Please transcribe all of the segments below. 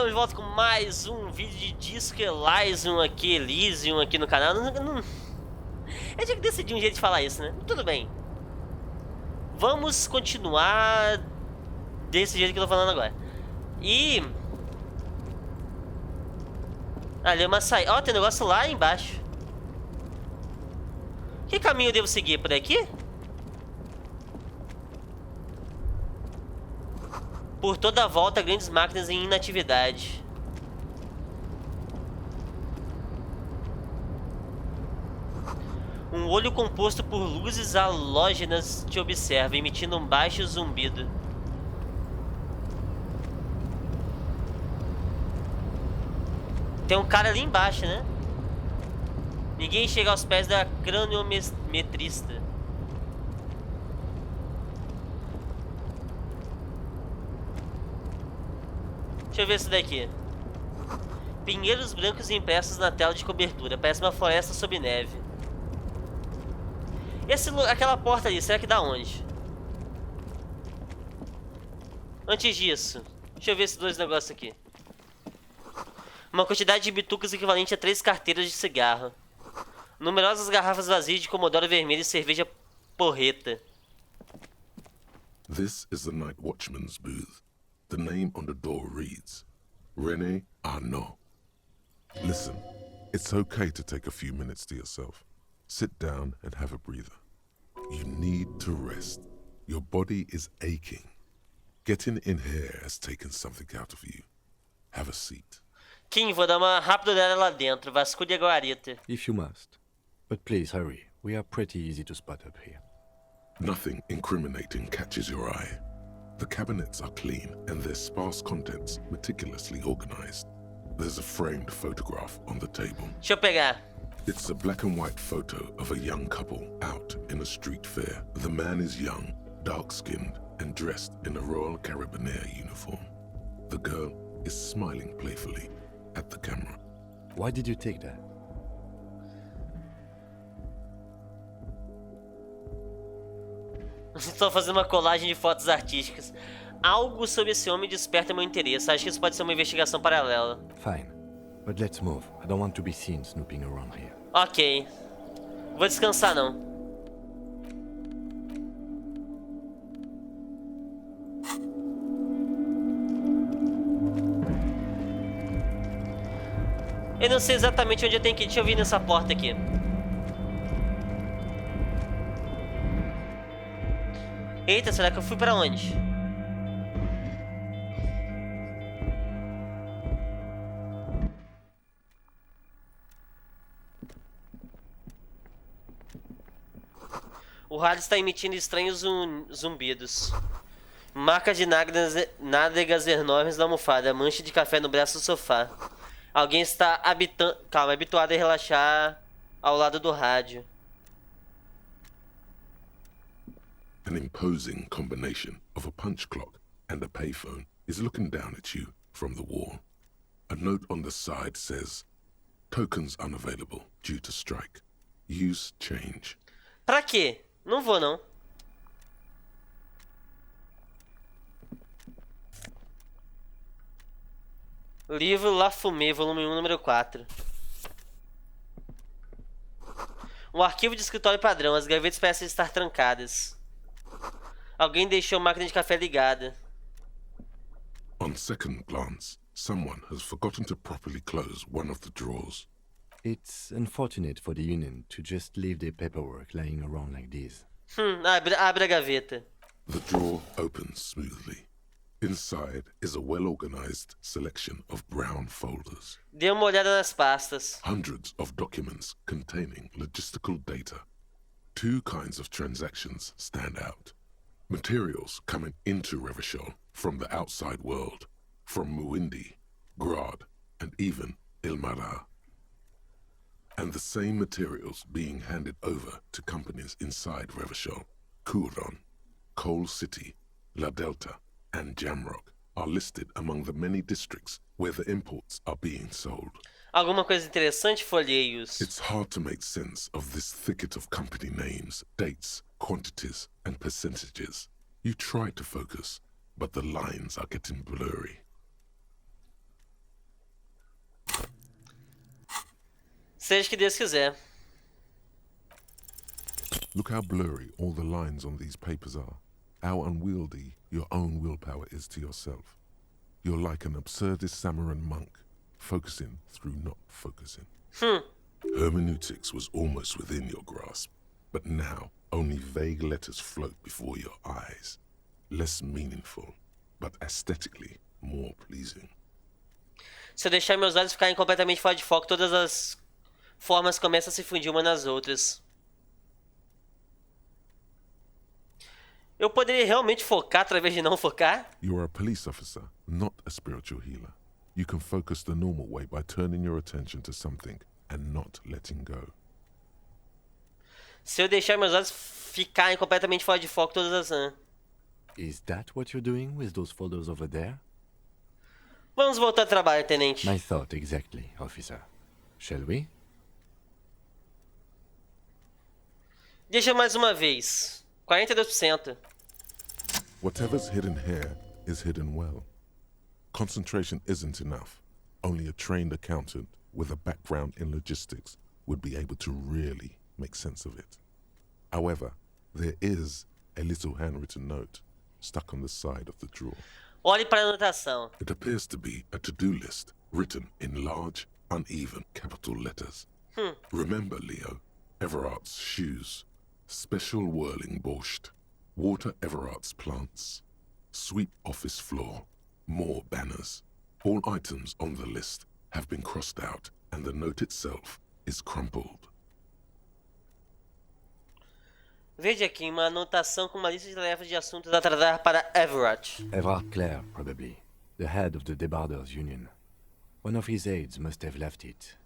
estamos de volta com mais um vídeo de disco Elysium aqui, Elysium aqui no canal. Eu tinha que decidir um jeito de falar isso, né? Tudo bem. Vamos continuar desse jeito que eu tô falando agora. E... ali é uma saída. Ó, tem um negócio lá embaixo. Que caminho eu devo seguir? Por aqui? Por toda a volta, grandes máquinas em inatividade. Um olho composto por luzes halógenas te observa, emitindo um baixo zumbido. Tem um cara ali embaixo, né? Ninguém chega aos pés da craniometrista. Deixa eu ver isso daqui. Pinheiros brancos impressos na tela de cobertura. Parece uma floresta sob neve. Aquela porta ali, será que dá onde? Antes disso, deixa eu ver esses dois negócios aqui. Uma quantidade de bitucas equivalente a 3 carteiras de cigarro. Numerosas garrafas vazias de comodoro vermelho e cerveja porreta. This is the night watchman's booth. The name on the door reads, René Arnaud. Listen, it's okay to take a few minutes to yourself. Sit down and have a breather. You need to rest. Your body is aching. Getting in here has taken something out of you. Have a seat. Kim, vou dar uma rápida olhada lá dentro. Vasculhe a guarita. If you must. But please hurry. We are pretty easy to spot up here. Nothing incriminating catches your eye. The cabinets are clean and their sparse contents meticulously organized. There's a framed photograph on the table. Deixa eu pegar. It's a black and white photo of a young couple out in a street fair. The man is young, dark-skinned, and dressed in a Royal Carabinieri uniform. The girl is smiling playfully at the camera. Why did you take that? Estou fazendo uma colagem de fotos artísticas. Algo sobre esse homem desperta meu interesse. Acho que isso pode ser uma investigação paralela. Fine. But let's move. I don't want to be seen snooping around here. Ok. Vou descansar não. Eu não sei exatamente onde eu tenho que ir. Deixa eu vir nessa porta aqui. Eita, será que eu fui pra onde? O rádio está emitindo estranhos zumbidos. Marcas de nádegas enormes na almofada. Mancha de café no braço do sofá. Alguém está habituado a relaxar ao lado do rádio. An imposing combination of a punch clock and a payphone is looking down at you from the wall. A note on the side says, tokens unavailable due to strike. Use change. Pra quê? Não vou, não. Livro La Fumée, volume 1, número 4. Um arquivo de escritório padrão. As gavetas parecem estar trancadas. Alguém deixou a máquina de café ligada. On second glance, someone has forgotten to properly close one of the drawers. It's unfortunate for the union to just leave their paperwork lying around like this. Abre a gaveta. The drawer opens smoothly. Inside is a well-organized selection of brown folders. Dê uma olhada nas pastas. Hundreds of documents containing logistical data. Two kinds of transactions stand out. Materials coming into Revachol from the outside world, from Muindi, Grad, and even Ilmara. And the same materials being handed over to companies inside Revachol, Kuron, Coal City, La Delta, and Jamrock are listed among the many districts where the imports are being sold. Alguma coisa interessante? Folheios. It's hard to make sense of this thicket of company names, dates, quantities, and percentages. You try to focus, but the lines are getting blurry. Seja o que Deus quiser. Look how blurry all the lines on these papers are. How unwieldy your own willpower is to yourself. You're like an absurdist Samaran monk, focusing through not focusing. Hermeneutics was almost within your grasp, but now only vague letters float before your eyes. Less meaningful, but aesthetically more pleasing. Se eu deixar meus olhos ficarem completamente fora de foco, todas as formas começam a se fundir umas nas outras. Eu poderia realmente focar através de não focar? You're a police officer, not a spiritual healer. You can focus the normal way by turning your attention to something and not letting go. Se eu deixar meus olhos ficarem completamente fora de foco, todas as... Is that what you're doing with those folders over there? Vamos voltar ao trabalho, tenente. My thought exactly, officer. Shall we? Deixa mais uma vez. 42%. Whatever's hidden here is hidden well. Concentration isn't enough. Only a trained accountant with a background in logistics would be able to really make sense of it. However, there is a little handwritten note stuck on the side of the drawer. Olhe para a anotação. It appears to be a to-do list written in large, uneven capital letters. Remember, Leo, Everard's shoes, special whirling borscht, water Everard's plants, sweep office floor, more banners. All items on the list have been crossed out and the note itself is crumpled. Veja aqui uma anotação com uma lista de tarefas de assuntos a tratar para Everard. Everard Clare, probably. The head of the Debarders Union. One of his aides must have left it.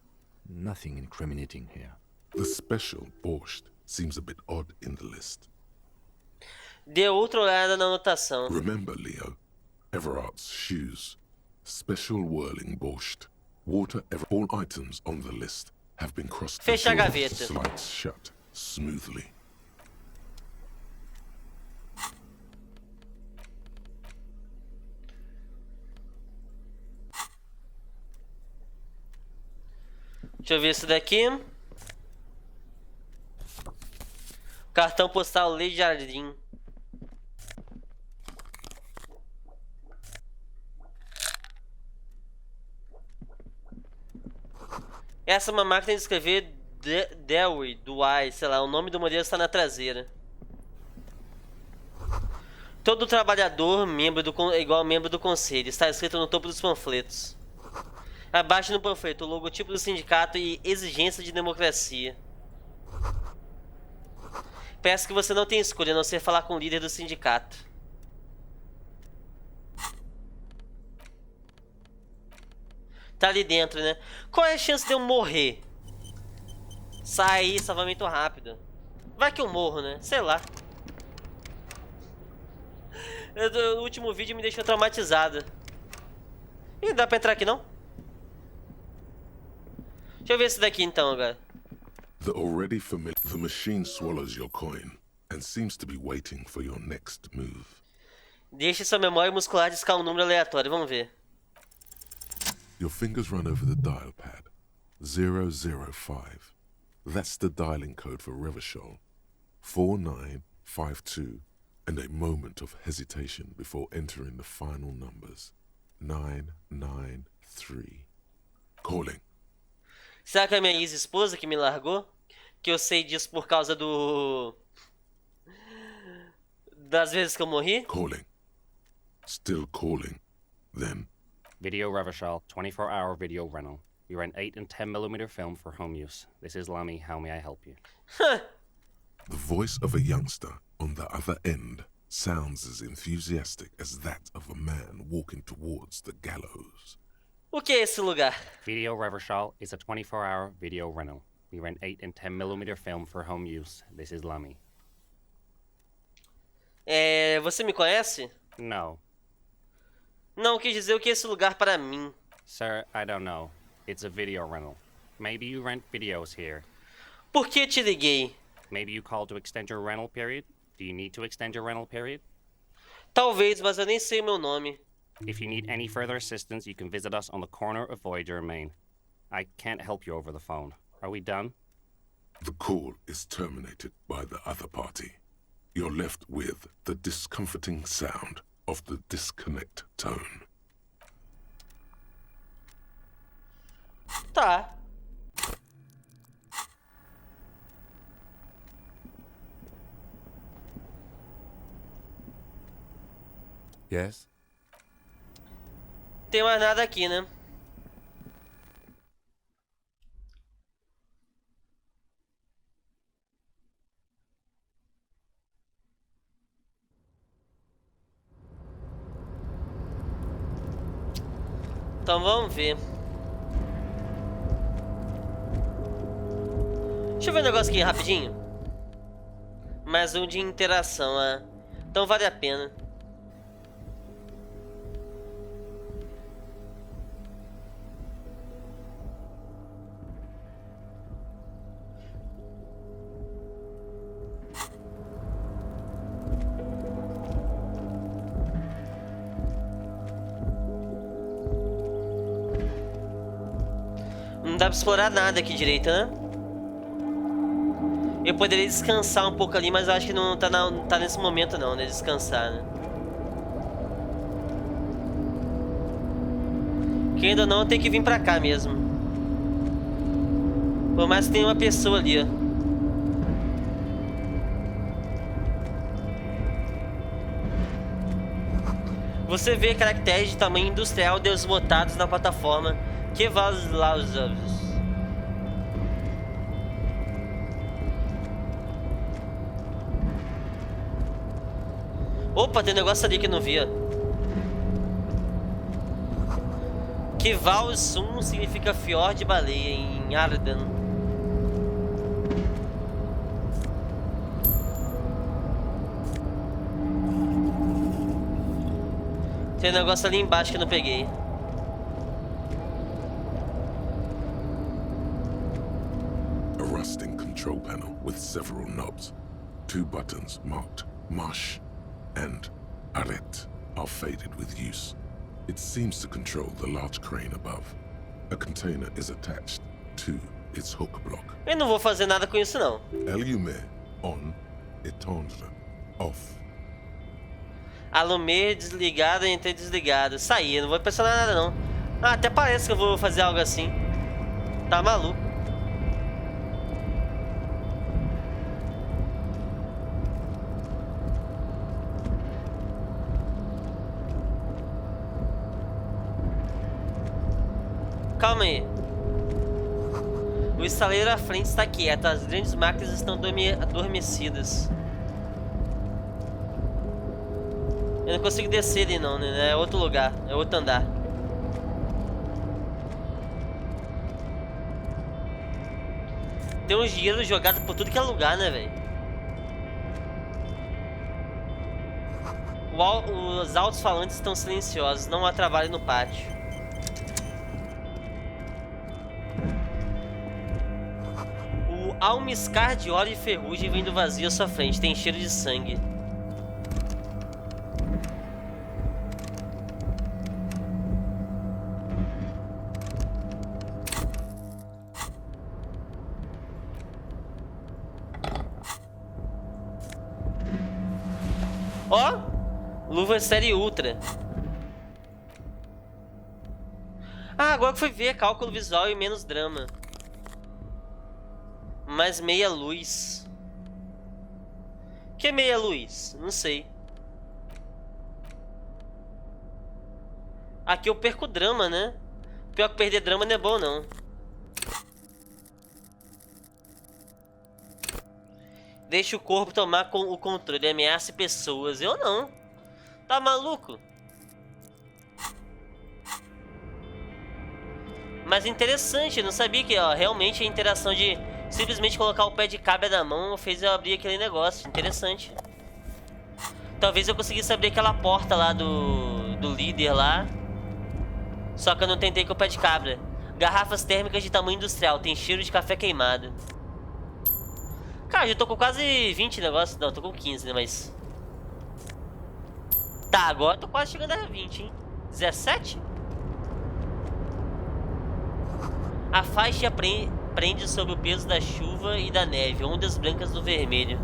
Nothing incriminating here. The special borscht seems a bit odd in the list. Dê outra olhada na anotação. Remember, Leo, Everard's shoes, special whirling borscht, water all items on the list have been crossed. Fecha a gaveta. Slides shut smoothly. Deixa eu ver isso daqui. Cartão postal Lei de Jardim. Essa é uma máquina de escrever Dewey, do Y, sei lá, o nome do modelo está na traseira. Todo trabalhador é igual membro do conselho, está escrito no topo dos panfletos. Abaixo no panfleto, o logotipo do sindicato e exigência de democracia. Peço que você não tenha escolha, a não ser falar com o líder do sindicato. Tá ali dentro, né? Qual é a chance de eu morrer? Sair, salvamento rápido. Vai que eu morro, né? Sei lá. O último vídeo me deixou traumatizado. Ih, dá pra entrar aqui não? Deixa eu ver isso daqui então agora. The machine swallows your coin and seems to be waiting for your next move. Deixe sua memória muscular discar um número aleatório, vamos ver. Your fingers run over the dial pad. 005. That's the dialing code for Revachol. 4952. And a moment of hesitation before entering the final numbers. 993. Calling. Será que é a minha ex-esposa que me largou? Que eu sei disso por causa das vezes que eu morri? Calling. Still calling. Then. Video Revachol, 24-hour video rental. We rent 8 and 10mm film for home use. This is Lammy. How may I help you? The voice of a youngster on the other end sounds as enthusiastic as that of a man walking towards the gallows. O que é esse lugar? Video Revachol is a 24-hour video rental. We rent 8 and 10mm film for home use. This is Lammy. Você me conhece? No. Não, quis dizer o que é esse lugar para mim. Sir, I don't know. It's a video rental. Maybe you rent videos here. Por que te liguei? Maybe you called to extend your rental period? Do you need to extend your rental period? Talvez, mas eu nem sei o meu nome. If you need any further assistance, you can visit us on the corner of Voyager and Main. I can't help you over the phone. Are we done? The call is terminated by the other party. You're left with the discomforting sound of the disconnect tone. Tá. Yes? Tem mais nada aqui, né? Então vamos ver. Deixa eu ver um negócio aqui rapidinho. Mais um de interação, ah. Então vale a pena. Não dá pra explorar nada aqui direito, né? Eu poderia descansar um pouco ali, mas eu acho que não tá nesse momento não, né? Descansar, né? Que ainda não tem que vir pra cá mesmo. Por mais que tenha uma pessoa ali, ó. Você vê caracteres de tamanho industrial desbotados na plataforma que vale lá os olhos. Opa, tem um negócio ali que eu não via. Kivalsum significa fiord de baleia em Ardan. Tem um negócio ali embaixo que eu não peguei. A rusting control panel with several knobs. 2 buttons marked Marsh and Arret are faded with use. It seems to control the large crane above. A container is attached to its hook block. Eu não vou fazer nada com isso não. Elysium on, étendre, off. Alumer desligado, entre desligado. Sair, não vou pressionar nada não. Ah, até parece que eu vou fazer algo assim. Tá maluco. Calma aí. O estaleiro à frente está quieto. As grandes máquinas estão adormecidas. Eu não consigo descer ali não, né? É outro lugar. É outro andar. Tem um dinheiro jogado por tudo que é lugar, né, velho? Os altos-falantes estão silenciosos. Não há trabalho no pátio. Almiscar de óleo e ferrugem vem do vazio à sua frente. Tem cheiro de sangue. Ó! Luva série ultra. Ah, agora que fui ver. Cálculo visual e menos drama. Mais meia luz. Que é meia luz? Não sei. Aqui eu perco drama, né? Pior que perder drama não é bom, não. Deixa o corpo tomar o controle. Ameace pessoas. Eu não. Tá maluco? Mas interessante. Eu não sabia que ó, realmente a interação de... simplesmente colocar o pé de cabra na mão fez eu abrir aquele negócio. Interessante. Talvez eu conseguisse abrir aquela porta lá do líder lá. Só que eu não tentei com o pé de cabra. Garrafas térmicas de tamanho industrial. Tem cheiro de café queimado. Cara, eu tô com quase 20 negócios. Não, tô com 15, né? Mas... tá, agora eu tô quase chegando a 20, hein? 17? A faixa prende sob o peso da chuva e da neve, ondas brancas no vermelho.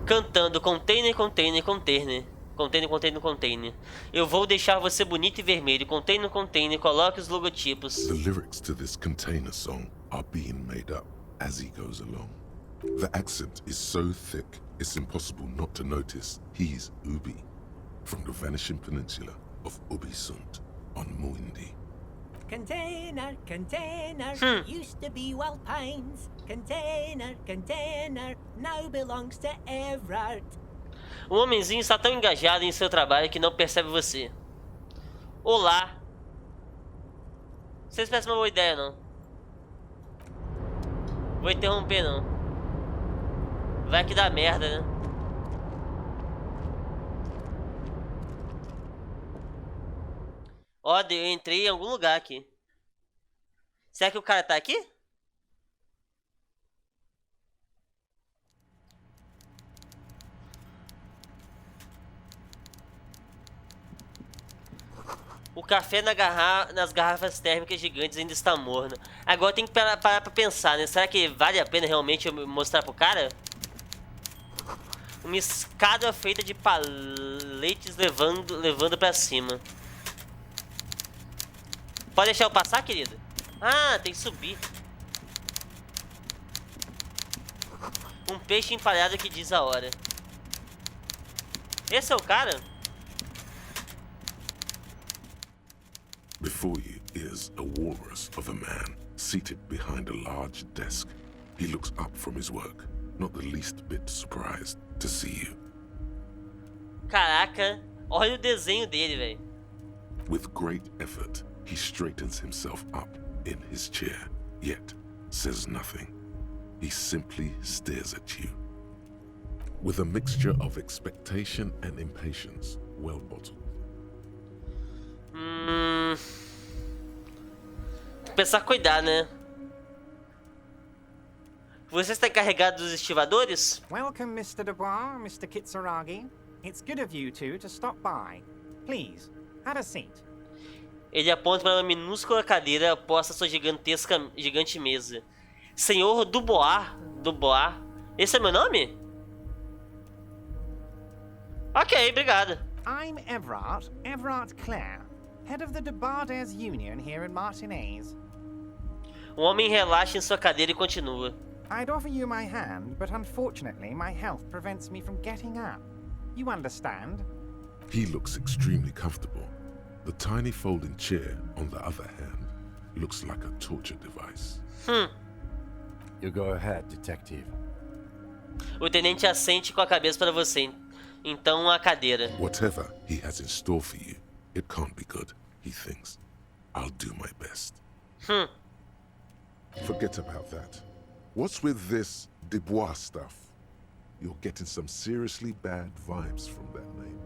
Cantando container, container, container. Container, container, container. Eu vou deixar você bonito e vermelho. Container, container, coloque os logotipos. The lyrics to this container song are being made up as he goes along. The accent is so thick, it's impossible not to notice he's Ubi, from the vanishing peninsula of Ubisund on Muindi. Container, container, used to be Wild Pines. Container, container, now belongs to Everard. O homenzinho está tão engajado em seu trabalho que não percebe você. Olá. Vocês parecem uma boa ideia, não? Vou interromper, não. Vai que dá merda, né? Ó, eu entrei em algum lugar aqui. Será que o cara tá aqui? O café nas garrafas térmicas gigantes ainda está morno. Agora tem que parar pra pensar, né? Será que vale a pena realmente eu mostrar pro cara? Uma escada feita de paletes levando pra cima. Pode deixar eu passar, querido? Ah, tem que subir. Um peixe empalhado que diz a hora. Esse é o cara? Before you is a walrus of a man seated behind a large desk. He looks up from his work, not the least bit surprised to see you. Caraca, olha o desenho dele, velho. With great effort, he straightens himself up in his chair, yet says nothing. He simply stares at you. With a mixture of expectation and impatience, well bottled. Pensar cuidar, né? Você está encarregado dos estivadores? Welcome, Mr. Dubois, Mr. Kitsuragi. It's good of you two to stop by. Please, have a seat. Ele aponta para uma minúscula cadeira posta à sua gigante mesa. Senhor Dubois. Dubois. Esse é meu nome? Ok, obrigado. I'm Everard Clare, head of the Debarders Union here in Martinez. O homem relaxa em sua cadeira e continua. I'd offer you my hand, but unfortunately my health prevents me from getting up. You understand? He looks extremely comfortable. The tiny folding chair, on the other hand, looks like a torture device. You go ahead, detective. O tenente assente com a cabeça para você. Então a cadeira. Whatever he has in store for you, it can't be good, he thinks. I'll do my best. Forget about that. What's with this Dubois stuff? You're getting some seriously bad vibes from that name.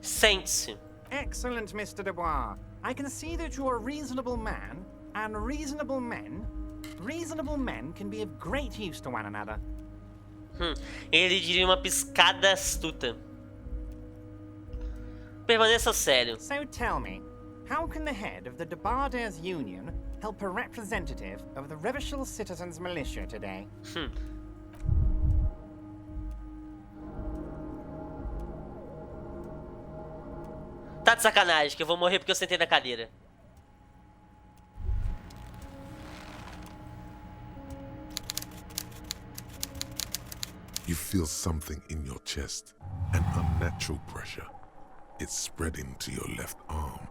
Sente-se. Excellent, Mr. Dubois. I can see that you're a reasonable man, and reasonable men can be of great use to one another. Ele diria uma piscada astuta. Permaneça sério. So tell me, how can the head of the Debarders Union help a representative of the Revachol Citizens Militia today? Tá de sacanagem que eu vou morrer porque eu sentei na cadeira. You feel something in your chest, an unnatural pressure. It's spreading to your left arm.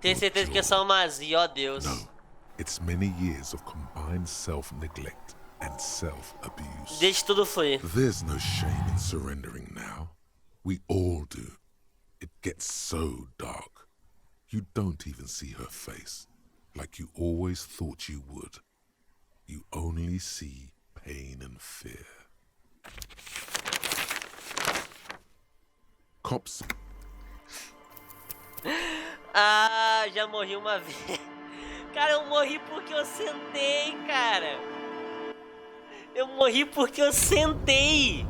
Tenho certeza que é só uma azia, ó Deus. No, it's many years of combined self-neglect and self-abuse. Deixe tudo fluir. There's no shame in surrendering now. We all do. It gets so dark. You don't even see her face, like you always thought you would. You only see pain and fear. Cops. Ah, já morri uma vez. Cara, eu morri porque eu sentei, cara. Eu morri porque eu sentei.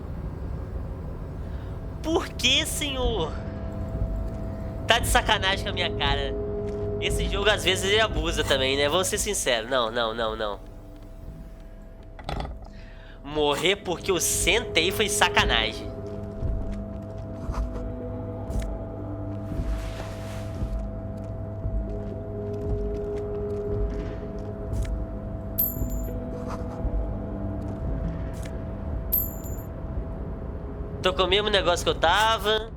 Por que, senhor? Tá de sacanagem com a minha cara. Esse jogo às vezes ele abusa também, né? Vou ser sincero. Não. Morrer porque eu sentei foi sacanagem. Tô com o mesmo negócio que eu tava.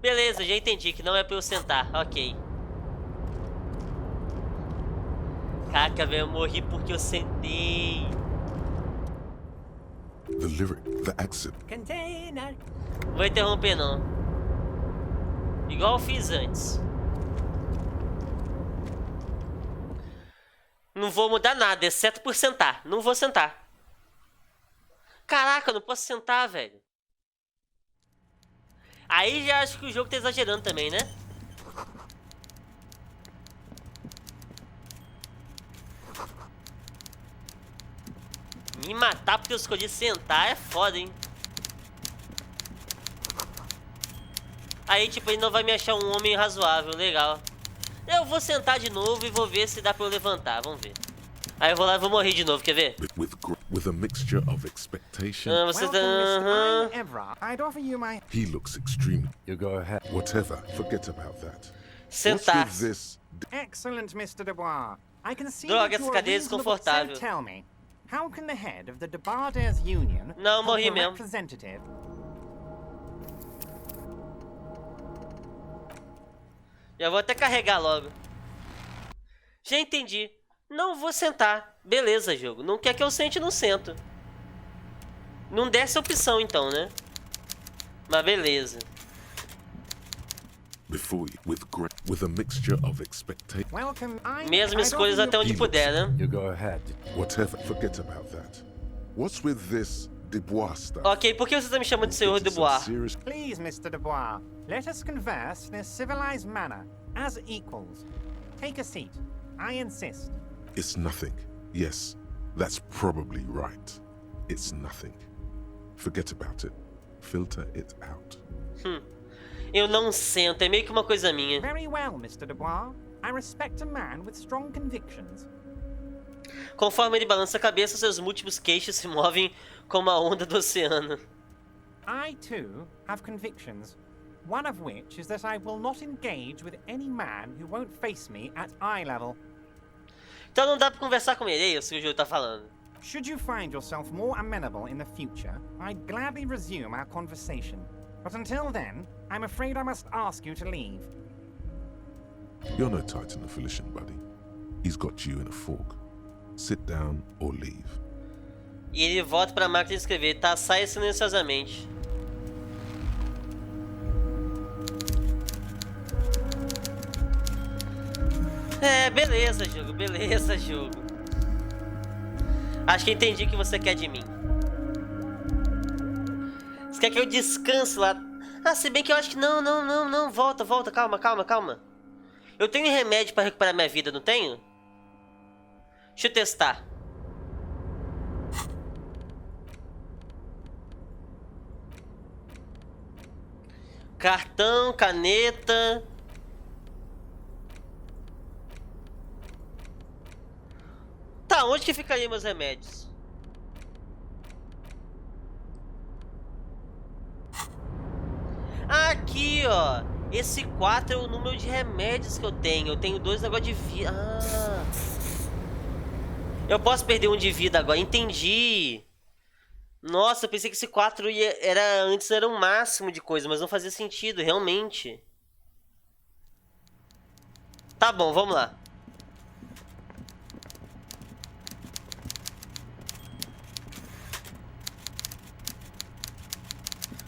Beleza, já entendi que não é pra eu sentar. Ok. Caraca, velho, eu morri porque eu sentei. The lyric, the accent. Container. Vou interromper não. Igual eu fiz antes. Não vou mudar nada, exceto por sentar. Não vou sentar. Caraca, eu não posso sentar, velho. Aí já acho que o jogo tá exagerando também, né? Me matar porque eu escolhi sentar é foda, hein? Aí, tipo, ele não vai me achar um homem razoável, legal. Eu vou sentar de novo e vou ver se dá pra eu levantar, vamos ver. Aí eu vou lá e vou morrer de novo, quer ver? With a mixture of expectation. Você tá... Welcome, Mr. Evra. I'd offer you my... He looks extremely. You go ahead. Whatever, forget about that. Sentar. What's with this? Excellent, Mr. Dubois. I can see Droga, that essa you're cadeira é reasonable. desconfortável. So tell me, how can the head of the Debarders Union Não, help morri a mesmo. representative? Já vou até carregar logo. Já entendi. Não vou sentar. Beleza, jogo. Não quer que eu sente, não sento. Não dê essa opção, então, né? Mas beleza. Before you, with a mixture of expectation. Welcome. Mesmas coisas até onde puder, né? You go ahead. Whatever, forget about that. What's with this Dubois stuff? Ok, por que você tá me chamando de Senhor Dubois? Serious. Please, Mr. Dubois, let us converse in a civilized manner, as equals. Take a seat. I insist. It's nothing. Yes, that's probably right. It's nothing. Forget about it. Filter it out. Eu não sento, é meio que uma coisa minha. Very well, Mr. Dubois. I respect a man with strong convictions. Conforme ele balança a cabeça, seus múltiplos queixos se movem como a onda do oceano. I, too, have convictions. One of which is that I will not engage with any man who won't face me at eye level. Então não dá pra conversar com ele, é isso que o jogo tá falando. Should you find yourself more amenable in the future, I'd gladly resume our conversation. But until then, I'm afraid I must ask you to leave. You're no titan of volition, buddy. He's got you in a fork. Sit down or leave. E ele volta pra máquina de escrever, tá? Saia silenciosamente. É, beleza, jogo, beleza, jogo. Acho que entendi o que você quer de mim. Você quer que eu descanse lá? Ah, se bem que eu acho que não, volta, calma. Eu tenho remédio pra recuperar minha vida, não tenho? Deixa eu testar. Cartão, caneta. Tá, onde que ficariam meus remédios? Aqui, ó. Esse 4 é o número de remédios que eu tenho. Eu tenho 2 agora de vida. Ah. Eu posso perder um de vida agora. Entendi. Nossa, eu pensei que esse 4 antes era um máximo de coisa, mas não fazia sentido, realmente. Tá bom, vamos lá.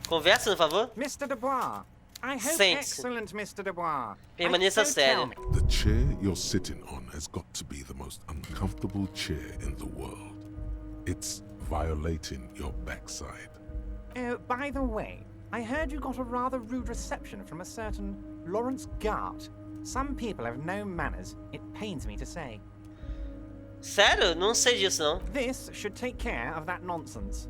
Conversa, por favor. Mr. Dubois, I hope Sente-se. excellent, Mr. Dubois. Permaneça So sério. tell me, The chair you're sitting on has got to be the most uncomfortable chair in the world. It's violating your backside. by the way, I heard you got a rather rude reception from a certain Lawrence Gart. Some people have no manners, it pains me to say. Sério? Não sei disso, não. This should take care of that nonsense.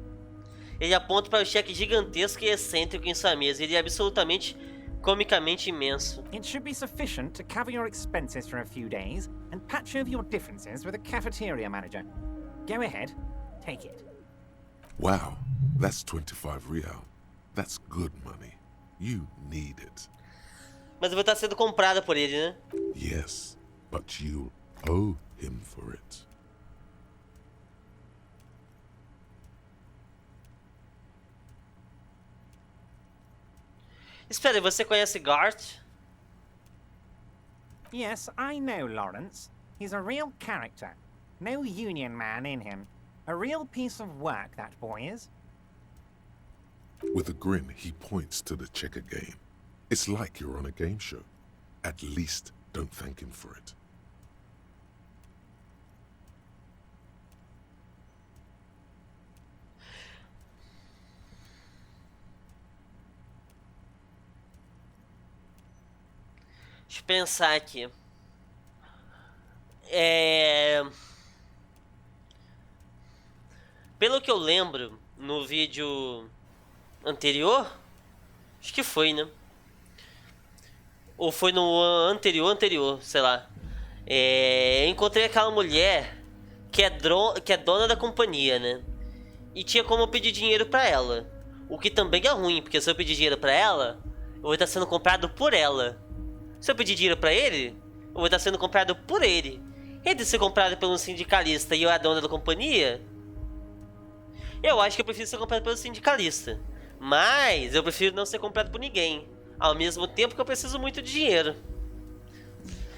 Ele aponta para o cheque gigantesco e excêntrico em sua mesa. Ele é absolutamente, comicamente imenso. It should be sufficient to cover your expenses for a few days and patch over your differences with a cafeteria manager. Go ahead, take it. Wow, that's 25 real. That's good money. You need it. Mas eu vou estar sendo comprada por ele, né? Yes, but you owe him for it. Espera, você conhece Gart? Yes, I know Lawrence. He's a real character. No union man in him. A real piece of work, that boy is. With a grin, he points to the checker game. It's like you're on a game show. At least don't thank him for it. Deixa eu pensar aqui. Pelo que eu lembro, no vídeo anterior, acho que foi, né? Ou foi no anterior, sei lá. Encontrei aquela mulher que é dona da companhia, né? E tinha como eu pedir dinheiro pra ela. O que também é ruim, porque se eu pedir dinheiro pra ela, eu vou estar sendo comprado por ela. Se eu pedir dinheiro pra ele, eu vou estar sendo comprado por ele. Entre ser comprado por um sindicalista e eu a dona da companhia, eu acho que eu prefiro ser comprado pelo sindicalista. Mas eu prefiro não ser comprado por ninguém, ao mesmo tempo que eu preciso muito de dinheiro.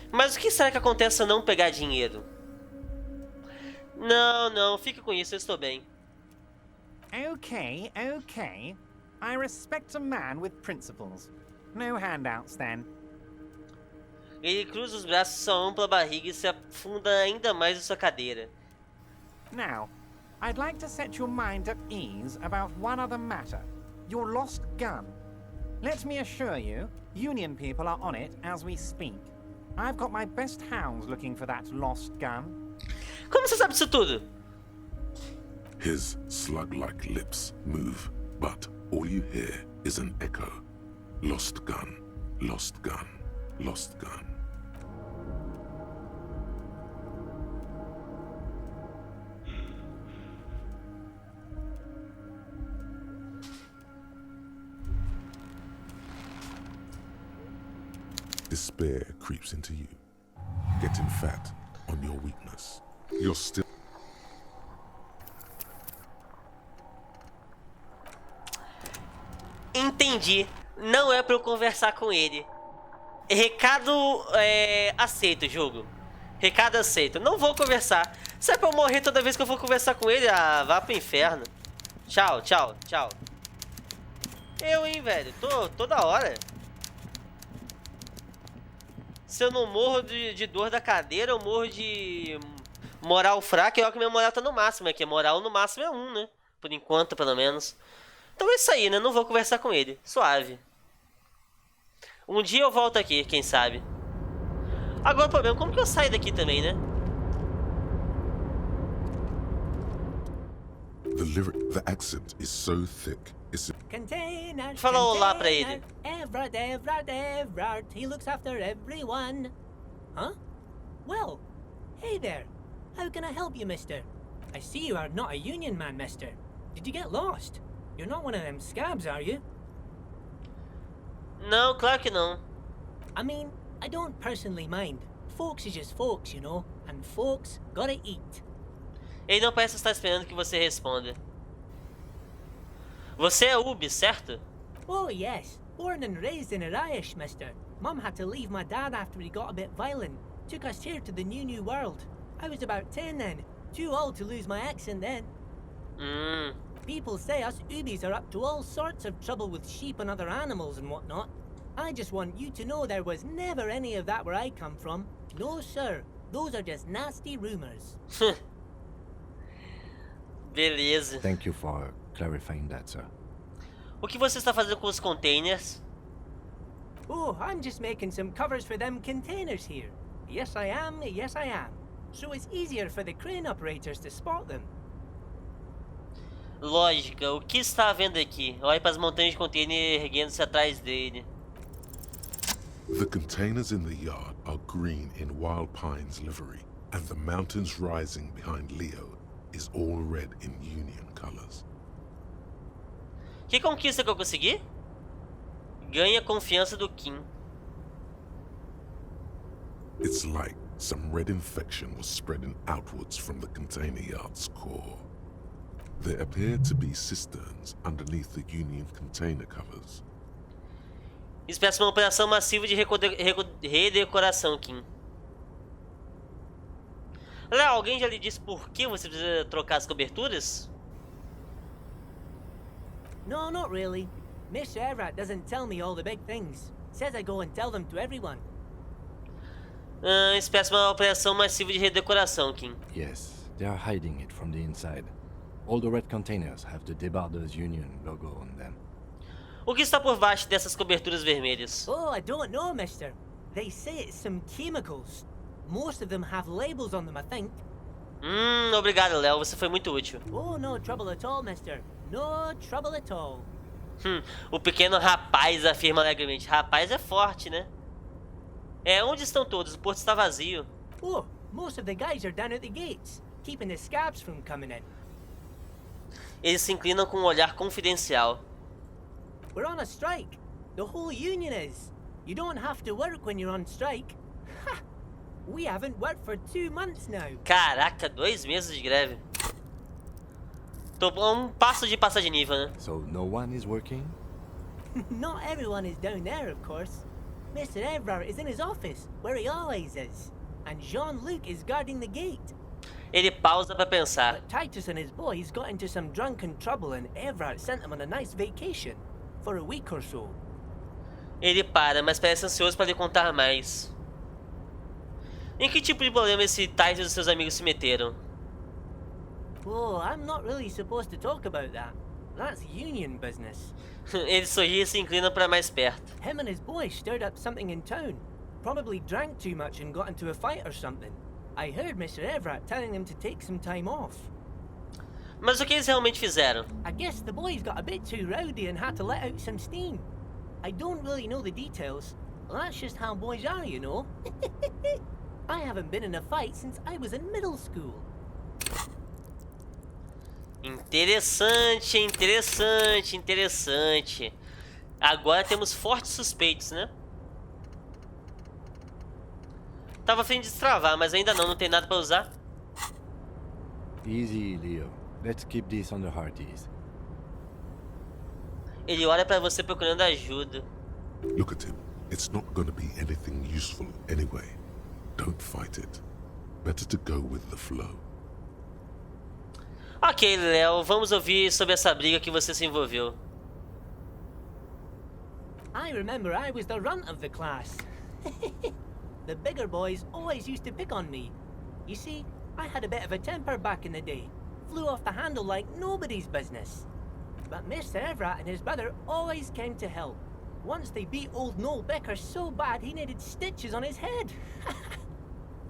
Mas o que será que acontece se eu não pegar dinheiro? Não, fica com isso, eu estou bem. Okay. I respect a man with principles. No handouts, then. Ele cruza os braços em sua ampla barriga e se afunda ainda mais em sua cadeira. Now, I'd like to set your mind at ease about one other matter. Your lost gun. Let me assure you, Union people are on it as we speak. I've got my best hounds looking for that lost gun. Como você sabe disso tudo? His slug-like lips move, but all you hear is an echo. Lost gun, lost gun, lost gun. Despair creeps into you, getting fat on your weakness. You're still... Entendi. Não é pra eu conversar com ele. Recado aceito, jogo. Recado aceito. Não vou conversar. Se é pra eu morrer toda vez que eu for conversar com ele, vá pro inferno. Tchau. Eu, hein, velho. Toda hora. Se eu não morro de dor da cadeira, eu morro de moral fraca. Eu que minha moral tá no máximo. É que a moral no máximo é 1, né? Por enquanto, pelo menos. Então é isso aí, né? Não vou conversar com ele. Suave. Um dia eu volto aqui, quem sabe. Agora o problema, como que eu saio daqui também, né? The accent is so thick, it's... Container, Fala olá pra ele. Everard, he looks after everyone. Huh? Well, hey there. How can I help you, mister? I see you are not a union man, mister. Did you get lost? You're not one of them scabs, are you? Não, claro que não. I mean, I don't personally mind. Folks is just folks, you know, and folks gotta eat. Ele não parece estar esperando que você responda. Você é Ubi, certo? Oh, yes. Born and raised in Irish, mister. Mum had to leave my dad after he got a bit violent. Took us here to the new world. I was about 10 then. Too old to lose my accent then. People say us Ubis are up to all sorts of trouble with sheep and other animals and whatnot. I just want you to know there was never any of that where I come from. No, sir. Those are just nasty rumors. Beleza. Thank you for clarifying that, sir. O que você está fazendo com os containers? Oh, I'm just making some covers for them containers here. Yes, I am. So it's easier for the crane operators to spot them. Lógica, o que está havendo aqui? Olhe para as montanhas de container erguendo-se atrás dele. The containers in the yard are green in Wild Pine's livery, and the mountains rising behind Leo is all red in Union colors. Que conquista que eu consegui? Ganha confiança do Kim. It's like some red infection was spreading outwards from the container yard's core. There appear to be cisterns underneath the Union container covers. Espécie uma operação massiva de redecoração, Kim. Léo, alguém já lhe disse por que você precisa trocar as coberturas? No, not really. Mr. Everett doesn't tell me all the big things. Says I go and tell them to everyone. Espécie uma operação massiva de redecoração, Kim. Yes, they are hiding it from the inside. All the red containers have the Debarders Union logo on them. O que está por baixo dessas coberturas vermelhas? Oh, I don't know, mister. They say it's some chemicals. Most of them have labels on them, I think. Obrigado, Léo. Você foi muito útil. Oh, no trouble at all, mister. No trouble at all. O pequeno rapaz afirma alegremente. Rapaz é forte, né? Onde estão todos? O porto está vazio. Oh, most of the guys are down at the gates, keeping the scabs from coming in. Eles se inclinam com um olhar confidencial. We're on a strike. The whole union is. You don't have to work when you're on strike. Ha! We haven't worked for 2 months now. Caraca, 2 meses de greve. Tô a um passo de passar de nível, né? So no one is working? Not everyone is down there, of course. Mr. Everard is in his office, where he always is. And Jean-Luc is guarding the gate. Ele pausa pra pensar. But Titus and his boys got into some drunken trouble and Everard sent them on a nice vacation. For a week or so. Ele para, mas parece ansioso para lhe contar mais. Em que tipo de problema esse Titus e seus amigos se meteram? Oh, I'm not really supposed to talk about that. That's union business. Ele sorri e se inclina para mais perto. Him and his boys stirred up something in town. Probably drank too much and got into a fight or something. I heard Mr. Everett telling them to take some time off. Mas o que eles realmente fizeram? I guess the boys got a bit too rowdy and had to let out some steam. I don't really know the details. That's just how boys are, you know. I haven't been in a fight since I was in middle school. Interessante, interessante, interessante. Agora temos fortes suspeitos, né? Tava a fim de destravar, mas ainda não tem nada pra usar. Easy, Leo. Let's keep this on the hard ease. Ele olha pra você procurando ajuda. Look at him. It's not going to be anything useful anyway. Don't fight it. Better to go with the flow. Ok, Léo, vamos ouvir sobre essa briga que você se envolveu. I remember I was the runt of the class. The bigger boys always used to pick on me. You see, I had a bit of a temper back in the day. Flew off the handle like nobody's business. But Mr. Everett and his brother always came to help. Once they beat old Noel Becker so bad he needed stitches on his head.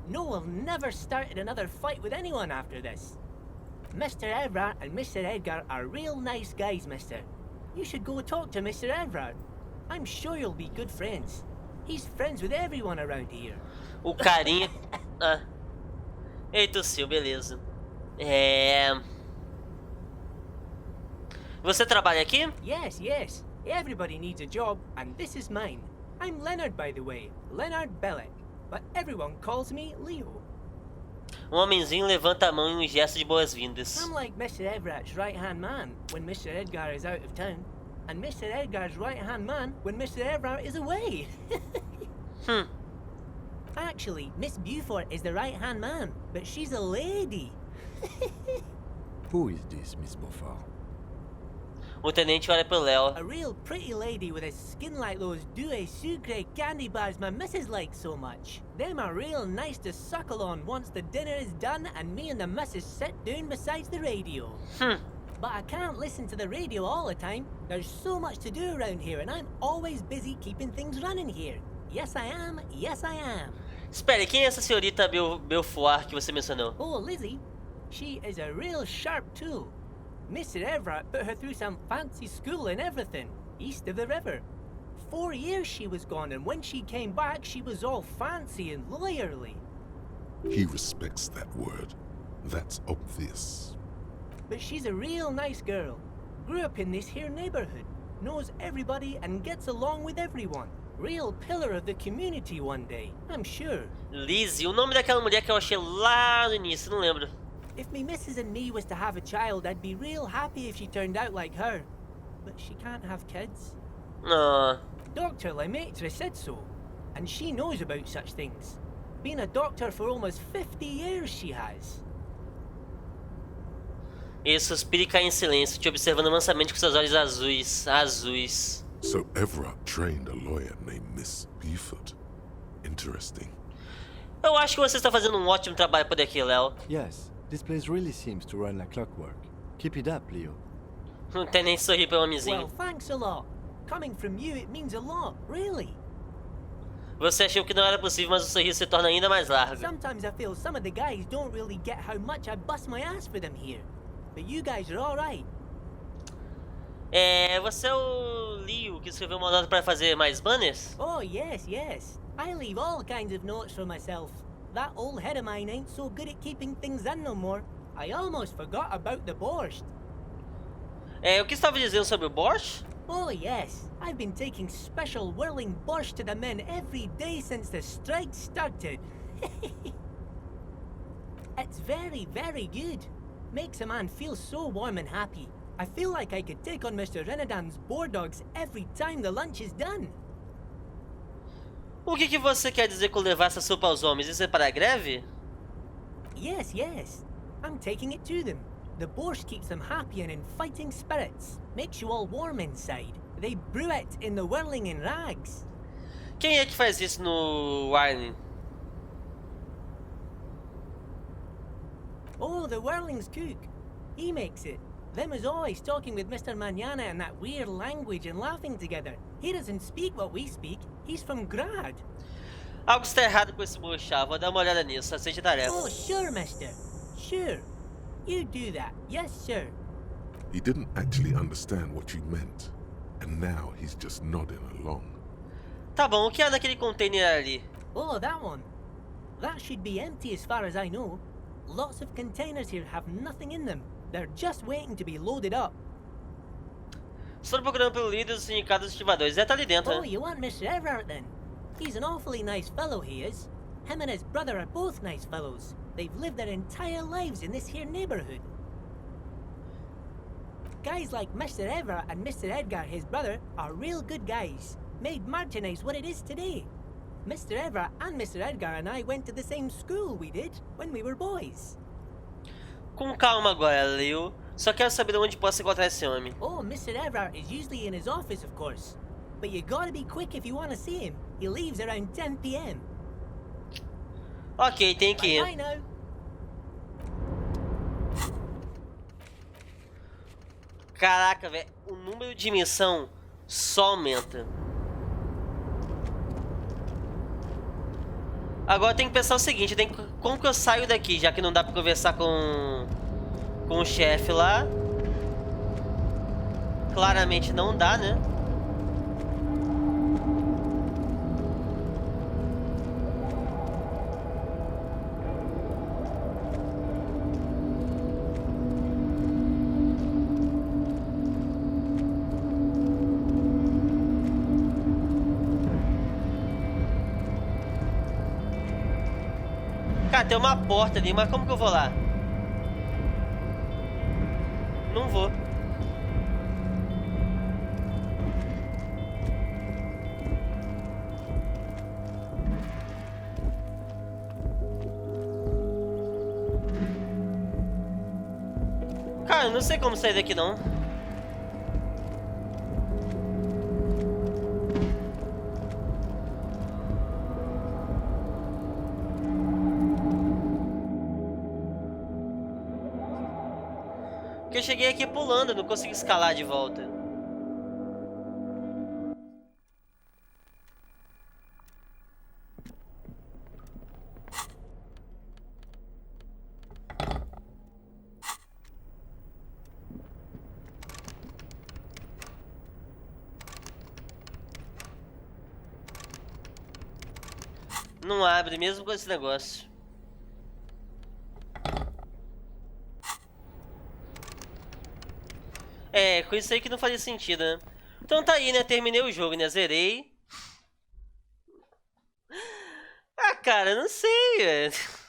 Noel never started another fight with anyone after this. Mr. Everett and Mr. Edgar are real nice guys, mister. You should go talk to Mr. Everett. I'm sure you'll be good friends. He's friends with everyone around here. O carinha... Ah. Ele tossiu, beleza. Você trabalha aqui? Yes, yes. Everybody needs a job, and this is mine. I'm Leonard, by the way. Leonard Bellick. But everyone calls me Leo. Homenzinho levanta a mão em um gesto de boas-vindas. I'm like Mr. Everett's right-hand man when Mr. Edgar is out of town. And Mr. Edgar's right-hand man when Mr. Everett is away. Actually, Miss Beaufort is the right-hand man, but she's a lady. Who is this, Miss Beaufort? O tenente olha pro Léo. A real pretty lady with a skin like those douce sucre candy bars my missus likes so much. Them are real nice to suckle on once the dinner is done and me and the missus sit down beside the radio. But I can't listen to the radio all the time. There's so much to do around here and I'm always busy keeping things running here. Yes I am, yes I am. Espere, quem é essa senhorita Beaufort que você mencionou? Oh, Lizzie. She is a real sharp tool. Mr. Everett put her through some fancy school and everything, east of the river. 4 years she was gone, and when she came back, she was all fancy and lawyerly. He respects that word. That's obvious. But she's a real nice girl. Grew up in this here neighborhood. Knows everybody and gets along with everyone. Real pillar of the community one day, I'm sure. Lizzie, o nome daquela mulher que eu achei lá no início, não lembro. If me missus and me was to have a child, I'd be real happy if she turned out like her. But she can't have kids. Ah, Dr. Lemaitre said so, and she knows about such things. Been a doctor for almost 50 years she has. ele suspira e cai em silêncio, te observando mansamente com seus olhos azuis. Azuis. So Everett trained a lawyer named Miss Buford. Interesting. Eu acho que você está fazendo um ótimo trabalho por aqui, Léo. Yes, this place really seems to run like clockwork. Keep it up, Leo. Não tem nem sorrir pelo Well, homenzinho. thanks a lot. Coming from you, it means a lot, really. Você achou que não era possível, mas o sorriso se torna ainda mais largo. Sometimes I feel some of the guys don't really get how much I bust my ass for them here. But you guys are alright. Você é o Leo que escreveu uma nota para fazer mais banners? Oh, yes, yes. I leave all kinds of notes for myself. That old head of mine ain't so good at keeping things in no more. I almost forgot about the borscht. O que estava dizendo sobre o Borscht? Oh, yes. I've been taking special whirling borscht to the men every day since the strike started. It's very, very good. Makes a man feel so warm and happy. I feel like I could take on Mr. Renadan's boar dogs every time the lunch is done. O que você quer dizer com levar essa sopa aos homens? Isso é para a greve? Yes, yes. I'm taking it to them. The borscht keeps them happy and in fighting spirits. Makes you all warm inside. They brew it in the whirling in rags. Quem é que faz isso no Wine? Oh, the whirling's cook. He makes it. Them is always talking with Mr. Manana in that weird language and laughing together. He doesn't speak what we speak. He's from Grad. Algo está errado com esse mochá. Vou dar uma olhada nisso. Aceite a tarefa. Oh, sure, mister. Sure. You do that. Yes, sir. He didn't actually understand what you meant, and now he's just nodding along. Tá bom, o que há naquele container ali? Oh, that one. That should be empty as far as I know. Lots of containers here have nothing in them. They're just waiting to be loaded up. Estou procurando pelo líder do sindicato dos estivadores. Tá ali dentro, Oh, né? you want Mr. Everett then? He's an awfully nice fellow, he is. Him and his brother are both nice fellows. They've lived their entire lives in this here neighborhood. Guys like Mr. Everett and Mr. Edgar, his brother, are real good guys. Made Martinez what it is today. Mr. Everett and Mr. Edgar and I went to the same school we did when we were boys. Com calma agora, Leo. Só quero saber onde posso encontrar esse homem. Oh, Mr. Everett is usually in his office, of course. But you gotta be quick if you want to see him. He leaves around 10 p.m. Ok, tem que ir. Bye now. Caraca, velho. O número de missão só aumenta. Agora tem que pensar o seguinte, como que eu saio daqui, já que não dá pra conversar com o chefe lá. Claramente não dá, né? Cara, tem uma porta ali, mas como que eu vou lá? Não vou. Cara, eu não sei como sair daqui não. Porque eu cheguei aqui pulando, não consegui escalar de volta. Não abre mesmo com esse negócio. É, com isso aí que não fazia sentido, né? Então tá aí, né? Terminei o jogo, né? Zerei. Ah, cara, não sei, velho.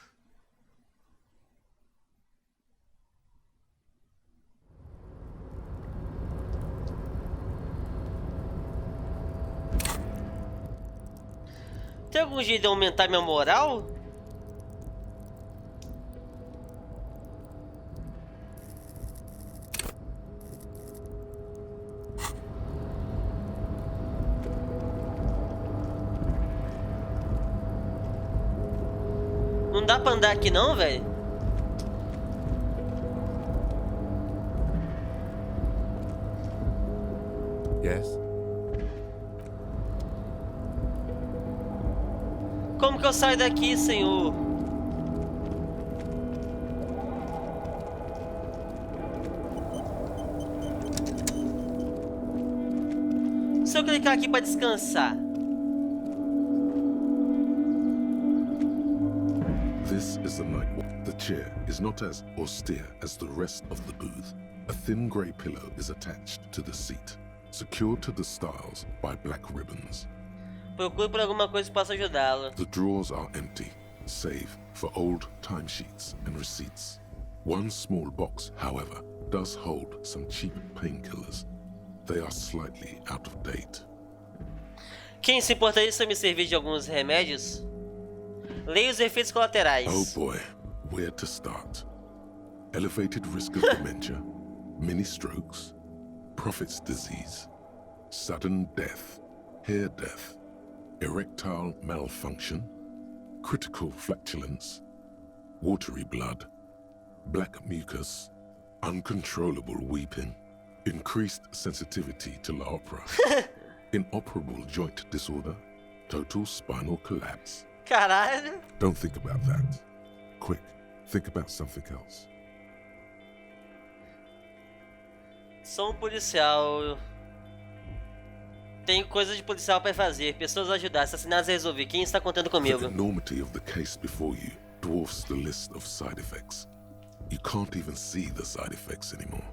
Tem algum jeito de aumentar minha moral? Não dá pra andar aqui não, velho? Yes? Como que eu saio daqui, senhor? Se eu clicar aqui pra descansar. This is the night walk. The chair is not as austere as the rest of the booth. A thin grey pillow is attached to the seat, secured to the stiles by black ribbons. Procure por alguma coisa que possa ajudá-lo. The drawers are empty, save for old timesheets and receipts. One small box, however, does hold some cheap painkillers. They are slightly out of date. Quem se importaria se eu me servir de alguns remédios? Leia os efeitos colaterais. Oh boy, where to start? Elevated risk of dementia, mini strokes, prophet's disease, sudden death, hair death, erectile malfunction, critical flatulence, watery blood, black mucus, uncontrollable weeping, increased sensitivity to la opera, inoperable joint disorder, total spinal collapse. Caralho. Don't think about that. Quick, think about something else. Sou um policial. Tenho coisas de policial pra fazer. Pessoas a ajudar. Assassinatos a resolver. Quem está contando The comigo? enormity of the case before you dwarfs the list of side effects. You can't even see the side effects anymore.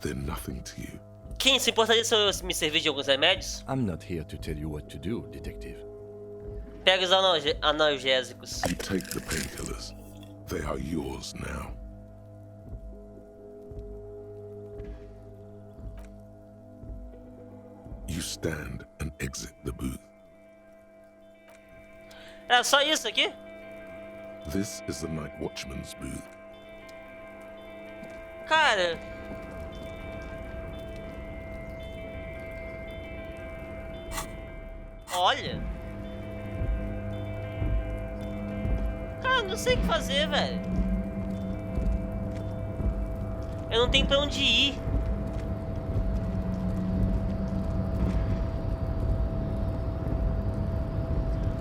They're nothing to you. Quem se importaria se eu me servir de alguns remédios? I'm not here to tell you what to do, detective. Pega os analgésicos. You take the painkillers. They are yours now. You stand and exit the booth. É só isso aqui? This is the night watchman's booth. Cara. Olha. Cara, não sei o que fazer, velho. Eu não tenho pra onde ir.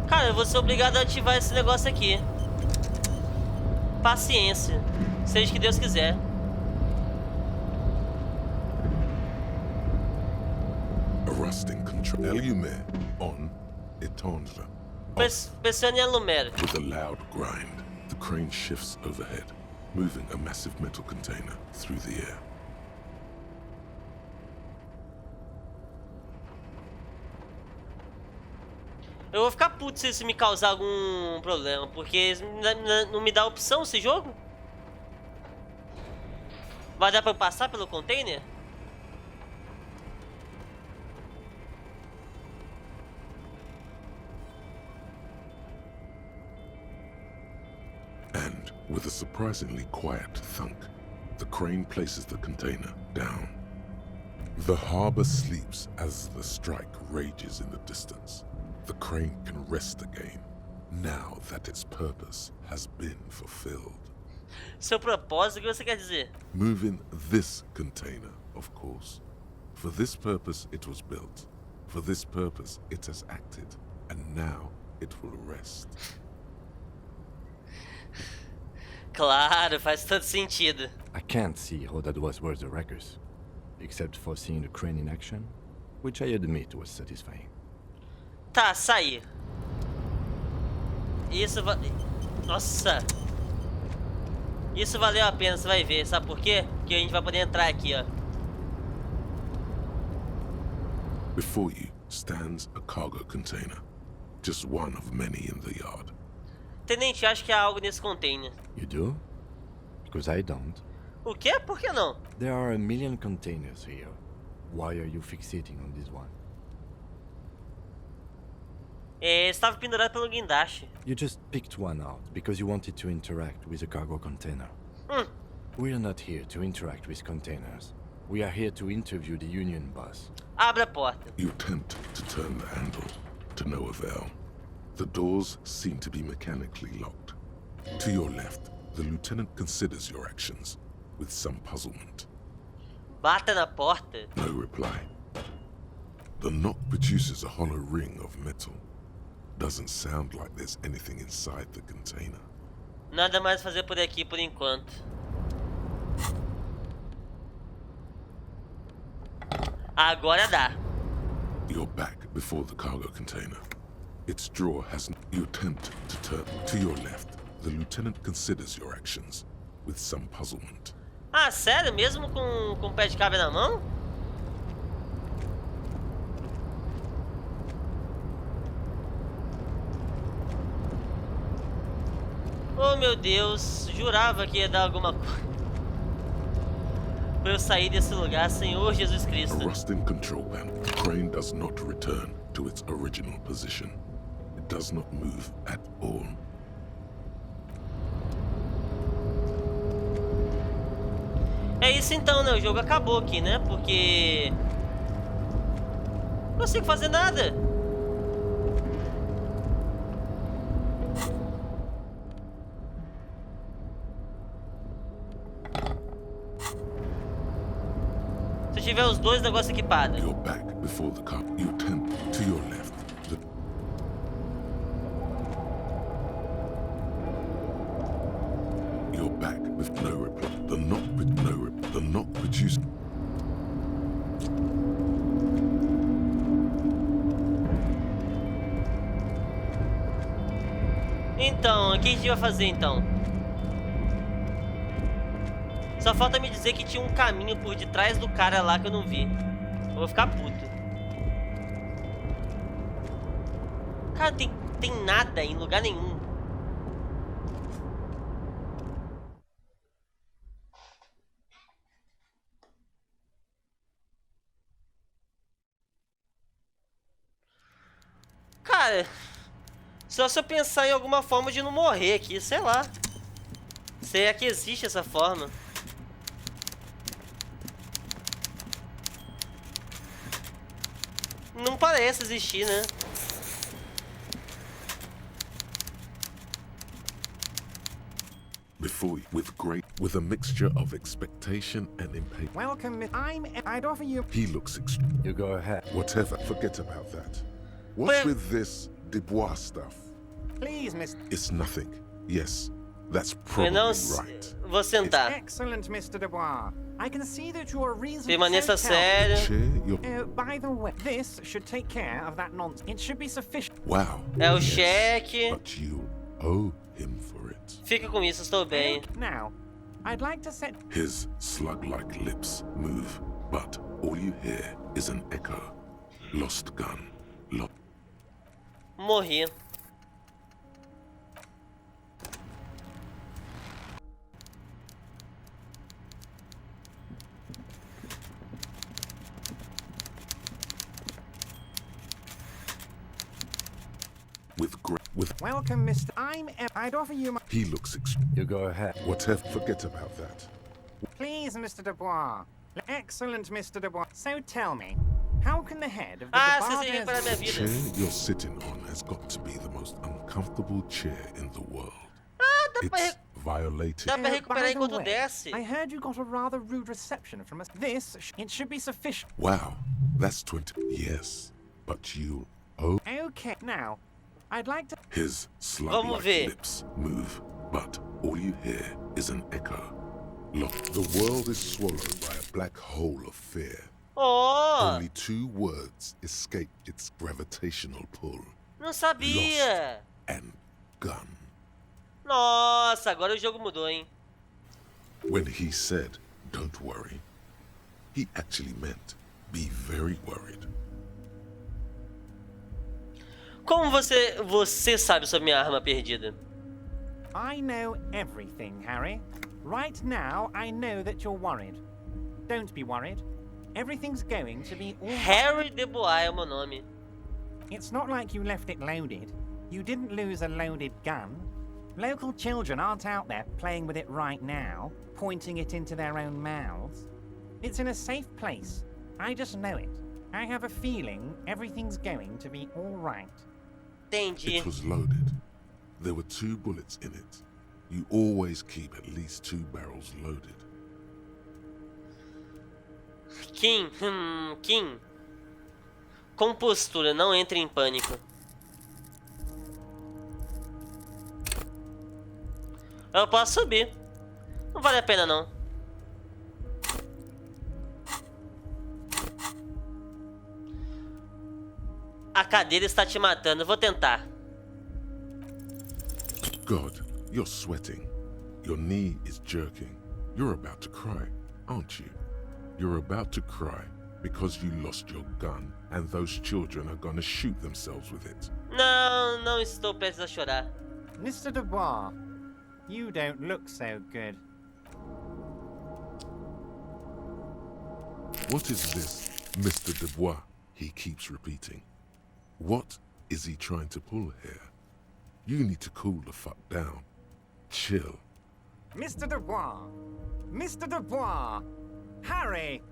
Cara, eu vou ser obrigado a ativar esse negócio aqui. Paciência. Seja o que Deus quiser. A rusting control. Elysium on étendre. Pressione a Lumera. With a loud grind, the crane shifts overhead, moving a massive metal container through the air. Eu vou ficar puto se isso me causar algum problema, porque não me dá opção esse jogo. Vai dar pra eu passar pelo container? And, with a surprisingly quiet thunk, the crane places the container down. The harbor sleeps as the strike rages in the distance. The crane can rest again, now that its purpose has been fulfilled. Seu propósito, o que você quer dizer? Moving this container, of course. For this purpose it was built. For this purpose it has acted. And now it will rest. Claro, faz todo sentido. I can't see how that was worth the wreckers, except for seeing the crane in action, which I admit was satisfying. Tá, saí. Isso Nossa! Isso valeu a pena, você vai ver. Sabe por quê? Porque a gente vai poder entrar aqui, ó. Before you stands a cargo container, just one of many in the yard. Tenente, acho que há algo nesse container. You do? Because I don't. O quê? Por que não? There are a million containers here. Why are you fixating on this one? Estava pendurado pelo guindaste. You just picked one out because you wanted to interact with a cargo container. We are not here to interact with containers. We are here to interview the Union boss. Abre a porta. You attempt to turn the handle, to no avail. The doors seem to be mechanically locked. To your left, the lieutenant considers your actions with some puzzlement. Bata na porta. No reply. The knock produces a hollow ring of metal. Doesn't sound like there's anything inside the container. Nada mais a fazer por aqui por enquanto. Agora dá. You're back before the cargo container. Its drawer has... You attempt to turn to your left. The lieutenant considers your actions with some puzzlement. Ah, sério? Mesmo com o pé de cabra na mão? Oh, meu Deus. Jurava que ia dar alguma coisa. Pra eu sair desse lugar, Senhor Jesus A Cristo. rusting control panel. The crane does not return to its original position. It does not move at all. É isso então, né? O jogo acabou aqui, né? Porque... não consigo fazer nada. Se tiver os dois negócios equipados. You're back before the car. You attempt to your left. You're back with no reply. The knock produced. Então, o que a gente vai fazer então? Só falta me dizer que tinha um caminho por detrás do cara lá que eu não vi. Eu vou ficar puto. Cara, tem nada em lugar nenhum. Cara, só se eu pensar em alguma forma de não morrer aqui, sei lá. Será que existe essa forma? Não parece existir, né? Before you, with a mixture of expectation and impatience. Welcome, I'd offer you... He looks You go ahead. whatever. Forget about that. What's with this Dubois stuff? Please, Miss... It's nothing. Yes, that's Eu probably não right. vou sentar. Excellent, Mr. Dubois. I can see that you are reasonably... Permaneça so sério. Chair, you're... Oh, by the way, this should take care of that nonsense. It should be sufficient. Wow. É o yes, cheque. But you owe him for it. Fica com isso, estou bem. Now, I'd like to set... His slug-like lips move, but all you hear is an echo. Lost gun. Morri. With Welcome, Mr. I'd offer you my... he looks You go ahead. whatever. Forget about that. Please, Mr. Dubois. Excellent, Mr. Dubois. So tell me, how can the head of the Ah, você serviu para a minha The vida. chair you're sitting on has got to be the most uncomfortable chair in the world. Dá pra, It's violated. dá pra by recuperar the enquanto way, desce. I heard you got a rather rude reception from us. It should be sufficient. Wow, that's 20. Yes, but you owe. Okay, now, I'd like to... His Vamos slug-like ver. lips move, but all you hear is an echo. Look, the world is swallowed by a black hole of fear. Oh, Only 2 words escape its gravitational pull. não sabia. And gun. Nossa, agora o jogo mudou, hein? When he said, don't worry, he actually meant, be very worried. Como você sabe sobre minha arma perdida? I know everything, Harry. Right now, I know that you're worried. Don't be worried. Everything's going to be all right. Harry Debois é o meu nome. It's not like you left it loaded. You didn't lose a loaded gun. Local children aren't out there playing with it right now, pointing it into their own mouths. It's in a safe place. I just know it. I have a feeling everything's going to be all right. Entendi. It was loaded. There were 2 bullets in it. You always keep at least 2 barrels loaded. Kim. Compostura, não entre em pânico. Eu posso subir. Não vale a pena, não. A cadeira está te matando. Eu vou tentar. God, you're sweating. Your knee is jerking. You're about to cry, aren't you? You're about to cry because you lost your gun and those children are gonna shoot themselves with it. Não estou prestes a chorar. Mr. Dubois, you don't look so good. What is this, Mr. Dubois? He keeps repeating. What is he trying to pull here? You need to cool the fuck down. Chill. Mr. Dubois! Mr. Dubois! Harry!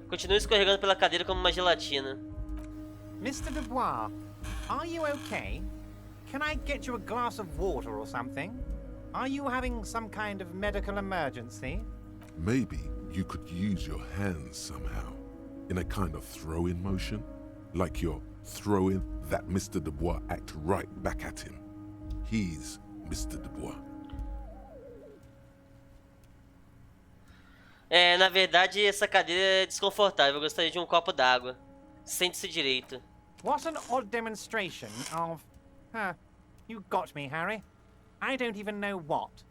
Continue escorregando pela cadeira como uma gelatina. Mr. Dubois, are you okay? Can I get you a glass of water or something? Are you having some kind of medical emergency? Maybe you could use your hands somehow, in a kind of throw-in motion, like you're throwing that Mr. Dubois act right back at him. He's Mr. Dubois. Na verdade, essa cadeira é desconfortável. Eu gostaria de um copo d'água. Sente-se direito. What an odd demonstration of... you got me, Harry. I don't even know what.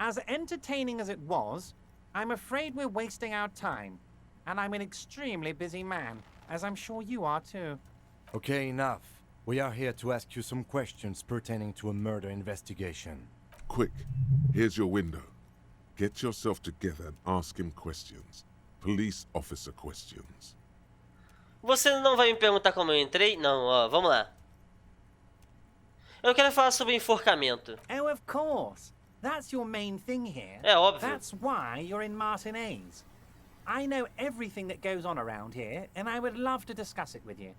As entertaining as it was, I'm afraid we're wasting our time. And I'm an extremely busy man, as I'm sure you are too. Okay, enough. We are here to ask you some questions pertaining to a murder investigation. Quick, here's your window. Get yourself together and ask him questions. Police officer questions. Você não vai me perguntar como eu entrei? Não, ó, vamos lá. Eu quero falar sobre enforcamento. Oh, of course. That's your main thing here. É óbvio. That's why you're in Martinez. I know everything that goes on around here, and I would love to discuss it with you.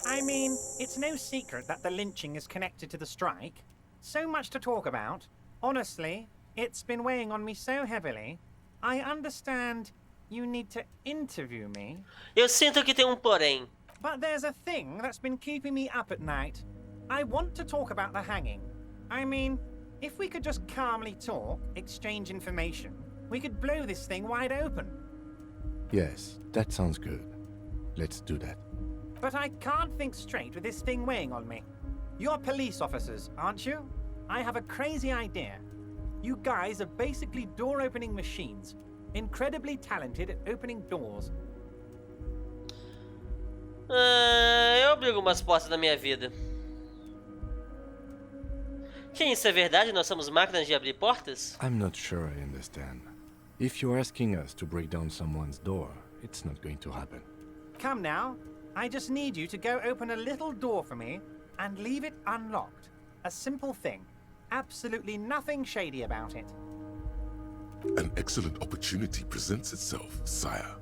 I mean, it's no secret that the lynching is connected to the strike. So much to talk about. Honestly, it's been weighing on me so heavily. I understand you need to interview me. Eu sinto que tem um porém. But there's a thing that's been keeping me up at night. I want to talk about the hanging. I mean, if we could just calmly talk, exchange information, we could blow this thing wide open. Yes, that sounds good. Let's do that. But I can't think straight with this thing weighing on me. You're police officers, aren't you? I have a crazy idea. You guys are basically door-opening machines, incredibly talented at opening doors. Eu abro umas portas da minha vida. Que isso é verdade? Nós somos máquinas de abrir portas? I'm not sure I understand. If you're asking us to break down someone's door, it's not going to happen. Come now. I just need you to go open a little door for me and leave it unlocked. A simple thing. Absolutely nothing shady about it. An excellent opportunity presents itself, sire.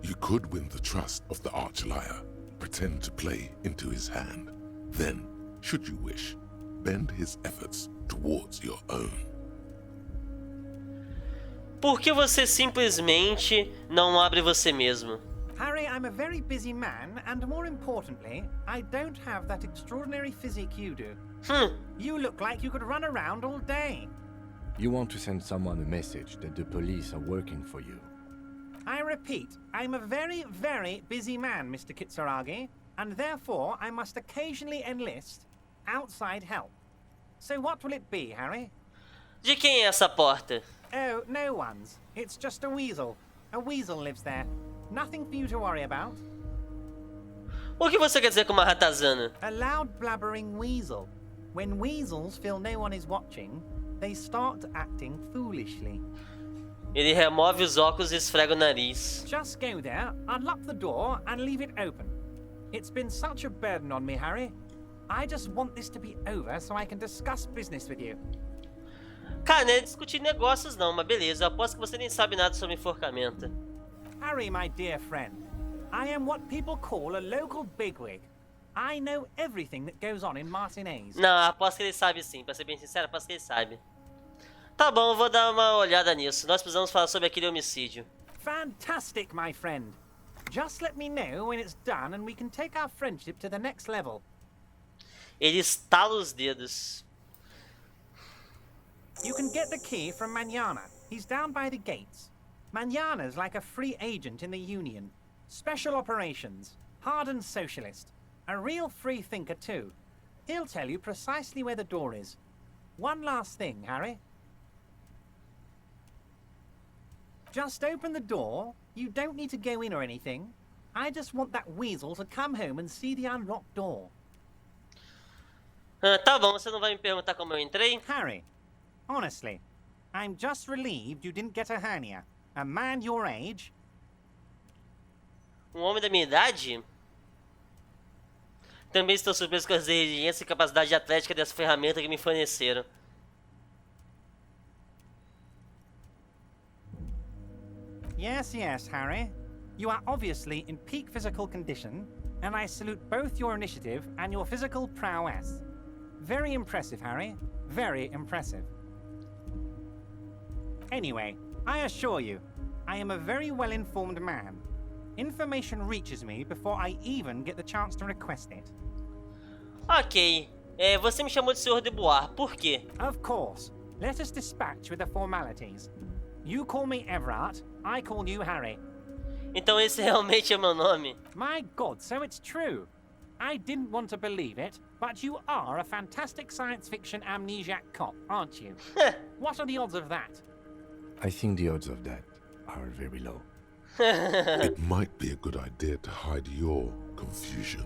You could win the trust of the arch-liar, pretend to play into his hand. Then, should you wish, bend his efforts towards your own. Por que você simplesmente não abre você mesmo? Harry, I'm a very busy man, and more importantly, I don't have that extraordinary physique you do. You look like you could run around all day. You want to send someone a message that the police are working for you. I repeat, I'm a very, very busy man, Mr. Kitsuragi. and therefore I must occasionally enlist outside help. So what will it be, Harry? De quem é essa porta? Oh, no one's. It's just a weasel. A weasel lives there. Nothing for you to worry about. O que você quer dizer com uma ratazana? A loud blabbering weasel. When weasels feel no one is watching, they start acting foolishly. Ele remove os óculos e esfrega o nariz. Just go there, unlock the door, and leave it open. It's been such a burden on me, Harry. I just want this to be over so I can discuss business with you. Cara, não é discutir negócios não, mas beleza. Eu aposto que você nem sabe nada sobre enforcamento. Harry, my dear friend, I am what people call a local bigwig. I know everything that goes on in Martinez. Não, aposto que ele sabe sim. Pra ser bem sincero, aposto que ele sabe. Tá bom, eu vou dar uma olhada nisso. Nós precisamos falar sobre aquele homicídio. Fantastic, my friend. Just let me know when it's done and we can take our friendship to the next level. Ele estala os dedos. You can get the key from Manana. He's down by the gates. Manana's like a free agent in the Union. Special operations. Hardened socialist. A real free thinker too. He'll tell you precisely where the door is. One last thing, Harry. Just open the door. You don't need to go in or anything. I just want that weasel to come home and see the unlocked door. Tá bom, você não vai me perguntar como eu entrei? Harry, honestly, I'm just relieved you didn't get a hernia. A man your age. Um homem da minha idade? Também estou surpreso com a resiliência e capacidade atlética dessa ferramenta que me forneceram. Yes, yes, Harry. You are obviously in peak physical condition, and I salute both your initiative and your physical prowess. Very impressive, Harry. Very impressive. Anyway, I assure you, I am a very well-informed man. Information reaches me before I even get the chance to request it. Ok. Você me chamou de Sr. de Bois. Por quê? Of course. Let us dispatch with the formalities. You call me Everard, I call you Harry. Então esse realmente é meu nome? My God, so it's true. I didn't want to believe it, but you are a fantastic science fiction amnesiac cop, aren't you? What are the odds of that? I think the odds of that are very low. It might be a good idea to hide your confusion.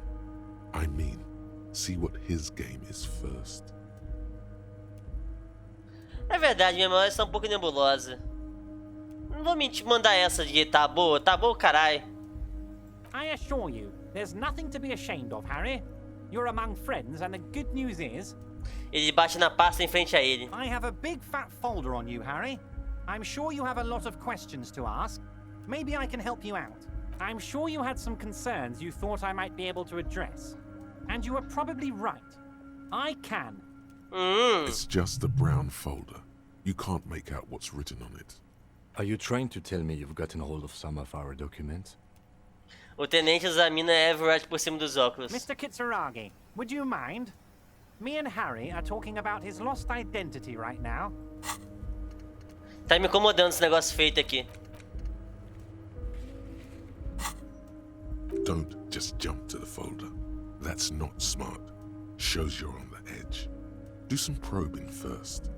I mean, see what his game is first. É verdade, minha memória está um pouco nebulosa. Não vou me mandar essa de tá boa, carai. I assure you, there's nothing to be ashamed of, Harry. You're among friends, and the good news is... Ele bate na pasta em frente a ele. I have a big fat folder on you, Harry. I'm sure you have a lot of questions to ask. Maybe I can help you out. I'm sure you had some concerns you thought I might be able to address. And you are probably right. I can. It's just a brown folder. You can't make out what's written on it. Are you trying to tell me you've gotten hold of some of our documents? O tenente examina Everett por cima dos óculos. Mr. Kitsuragi, would you mind? Me and Harry are talking about his lost identity right now. Tá me incomodando esse negócio feito aqui. Don't just jump to the folder. That's not smart. Shows you're on the edge. Do some probing first.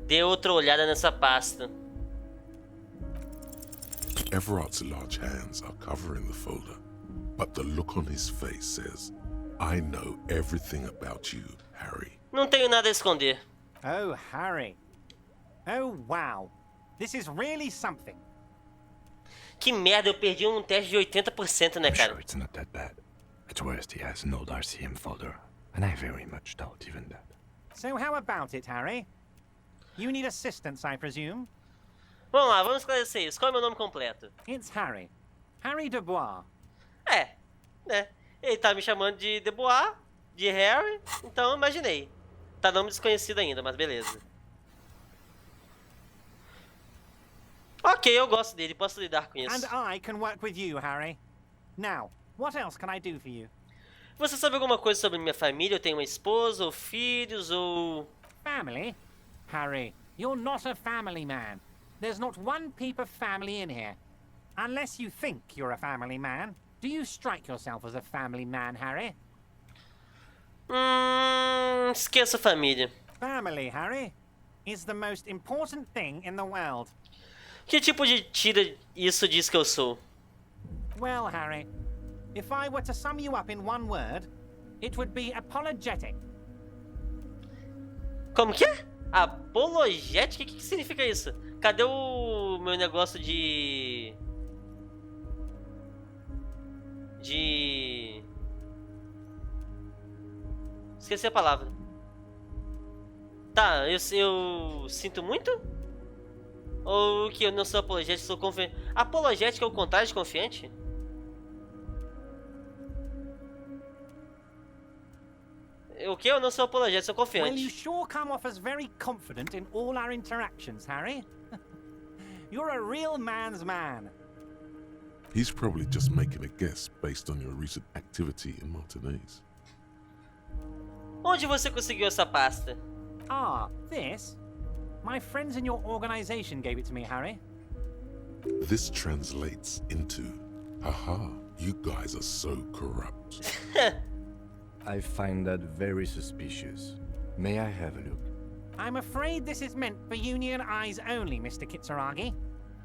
Dê outra olhada nessa pasta. Everard's large hands are covering the folder, but the look on his face says, I know everything about you, Harry. Não tenho nada a esconder. Oh, Harry. Oh, wow. This is really something. Que merda, eu perdi um teste de 80%, né, I'm cara? sure it's not that bad. At worst, he has an old RCM folder, and I very much doubt even that. So how about it, Harry? You need assistance, I presume? Vamos lá, vamos esclarecer isso. Qual é o meu nome completo? It's Harry. Harry Dubois. Né? Ele tá me chamando de Dubois, de Harry, então eu imaginei. Tá nome desconhecido ainda, mas beleza. Ok, eu gosto dele, posso lidar com isso. And I can work with you, Harry. Now, what else can I do for you? Você sabe alguma coisa sobre minha família? Eu tenho uma esposa, ou filhos, ou... Family? Harry, you're not a family man. There's not one peep of family in here. Unless you think you're a family man, do you strike yourself as a family man, Harry? Esqueça a família. Family, Harry, is the most important thing in the world. Que tipo de tira isso diz que eu sou? Well, Harry, if I were to sum you up in one word, it would be apologetic. Como que é? Apologética? O que significa isso? Cadê o meu negócio de... Esqueci a palavra. Tá, eu sinto muito? Ou que eu não sou apologético, sou confiante? Apologética é o contrário de confiante? O que? Eu não sou apologético, sou Well, you confiante. sure come off as very confident in all our interactions, Harry. You're a real man's man. He's probably just making a guess based on your recent activity in Martinez. Onde você conseguiu essa pasta? Ah, this? My friends in your organization gave it to me, Harry. This translates into, haha, you guys are so corrupt. I find that very suspicious. May I have a look? I'm afraid this is meant for Union eyes only, Mr. Kitsuragi.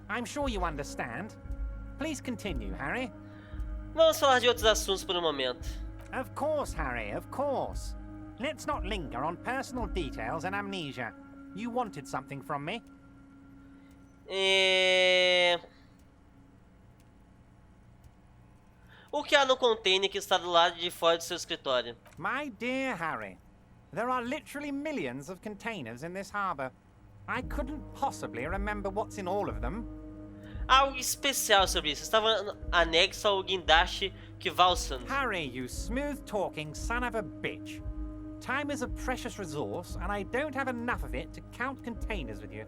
I'm sure you understand. Please continue, Harry. Vamos falar de outros assuntos por um momento. Of course, Harry, of course. Let's not linger on personal details and amnesia. You wanted something from me. O que há no container que está do lado de fora do seu escritório? My dear Harry, there are literally millions of containers in this harbor. I couldn't possibly remember what's in all of them. Algo especial sobre isso. Estava anexo ao guindaste que valsam. Harry, you smooth-talking son of a bitch. Time is a precious resource, and I don't have enough of it to count containers with you.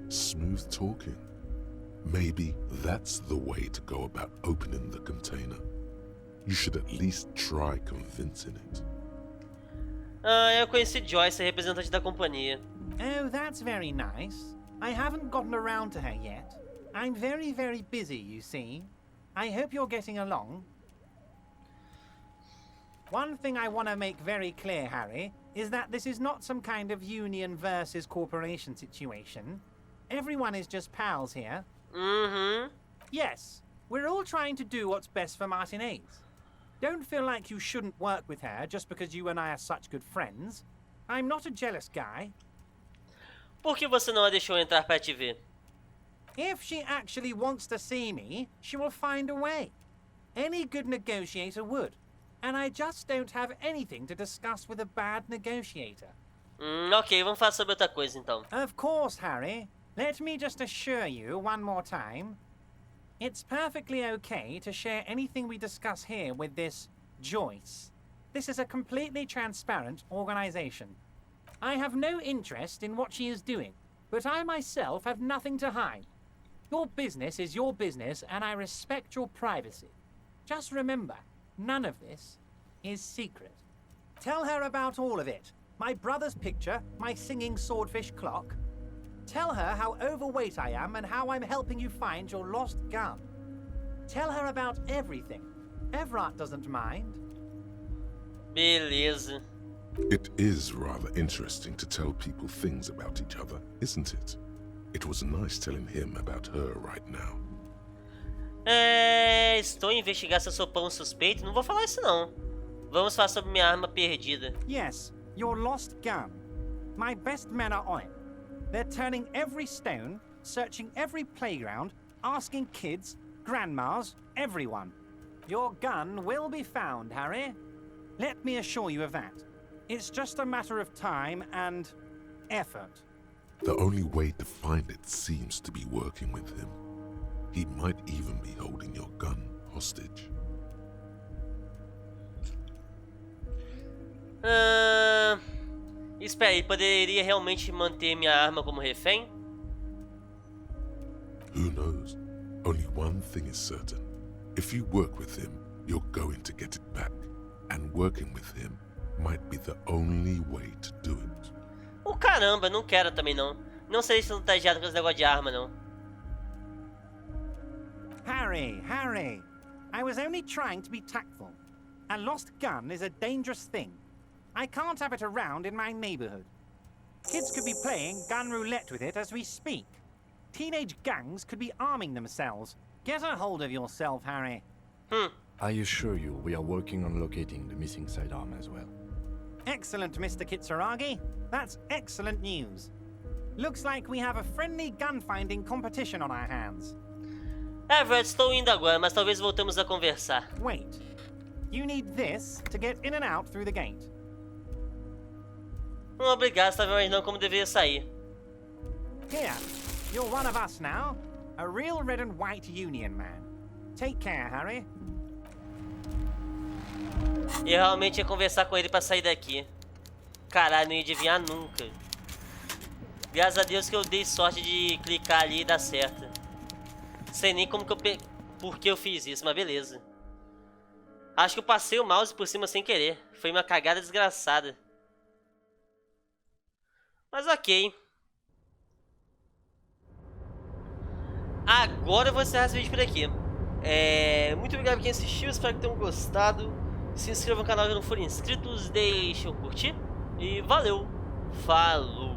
Smooth talking. Maybe that's the way to go about opening the container. You should at least try convincing it. Eu conheci Joyce, a representante da companhia. Oh, that's very nice. I haven't gotten around to her yet. I'm very, very busy, you see. I hope you're getting along. One thing I want to make very clear, Harry, is that this is not some kind of union versus corporation situation. Everyone is just pals here. Yes, we're all trying to do what's best for Martinez. Don't feel like you shouldn't work with her just because you and I are such good friends. I'm not a jealous guy. Por que você não a deixou entrar para te ver? If she actually wants to see me, she will find a way. Any good negotiator would. And I just don't have anything to discuss with a bad negotiator. Ok, vamos falar sobre outra coisa então. Of course, Harry. Let me just assure you one more time. It's perfectly okay to share anything we discuss here with this Joyce. This is a completely transparent organization. I have no interest in what she is doing, but I myself have nothing to hide. Your business is your business, and I respect your privacy. Just remember, none of this is secret. Tell her about all of it. My brother's picture, my singing swordfish clock. Tell her how overweight I am and how I'm helping you find your lost gun. Tell her about everything. Everett doesn't mind. Beleza. It is rather interesting to tell people things about each other, isn't it? It was nice telling him about her right now. Estou a investigar seu sopão suspeito. Não vou falar isso não. Vamos falar sobre minha arma perdida. Yes, your lost gun. My best men are on it. They're turning every stone, searching every playground, asking kids, grandmas, everyone. Your gun will be found, Harry. Let me assure you of that. It's just a matter of time and effort. The only way to find it seems to be working with him. He might even be holding your gun hostage. Espera aí, poderia realmente manter minha arma como refém? Who knows? Only one thing is certain. If you work with him, you're going to get it back. And working with him might be the only way to do it. Oh, caramba, não quero também não. Não sei se não tá com esse negócio de arma, não. Harry, Harry. I was only trying to be tactful. A lost gun is a dangerous thing. I can't have it around in my neighborhood. Kids could be playing gun roulette with it as we speak. Teenage gangs could be arming themselves. Get a hold of yourself, Harry. I assure you, we are working on locating the missing sidearm as well. Excellent, Mr. Kitsuragi. That's excellent news. Looks like we have a friendly gun-finding competition on our hands. Everett, estou indo agora, mas talvez voltemos a conversar. Wait. You need this to get in and out through the gate. Obrigado, estava imaginando como deveria sair. Here, you're one of us now. A real red and white Union man. Take care, Harry. E eu realmente ia conversar com ele pra sair daqui. Caralho, não ia adivinhar nunca. Graças a Deus que eu dei sorte de clicar ali e dar certo. Sei nem como que por que eu fiz isso, mas beleza. Acho que eu passei o mouse por cima sem querer. Foi uma cagada desgraçada. Mas ok. Agora eu vou encerrar esse vídeo por aqui. Muito obrigado por quem assistiu, espero que tenham gostado. Se inscreva no canal se não forem inscritos, deixem o curtir. E valeu, falou!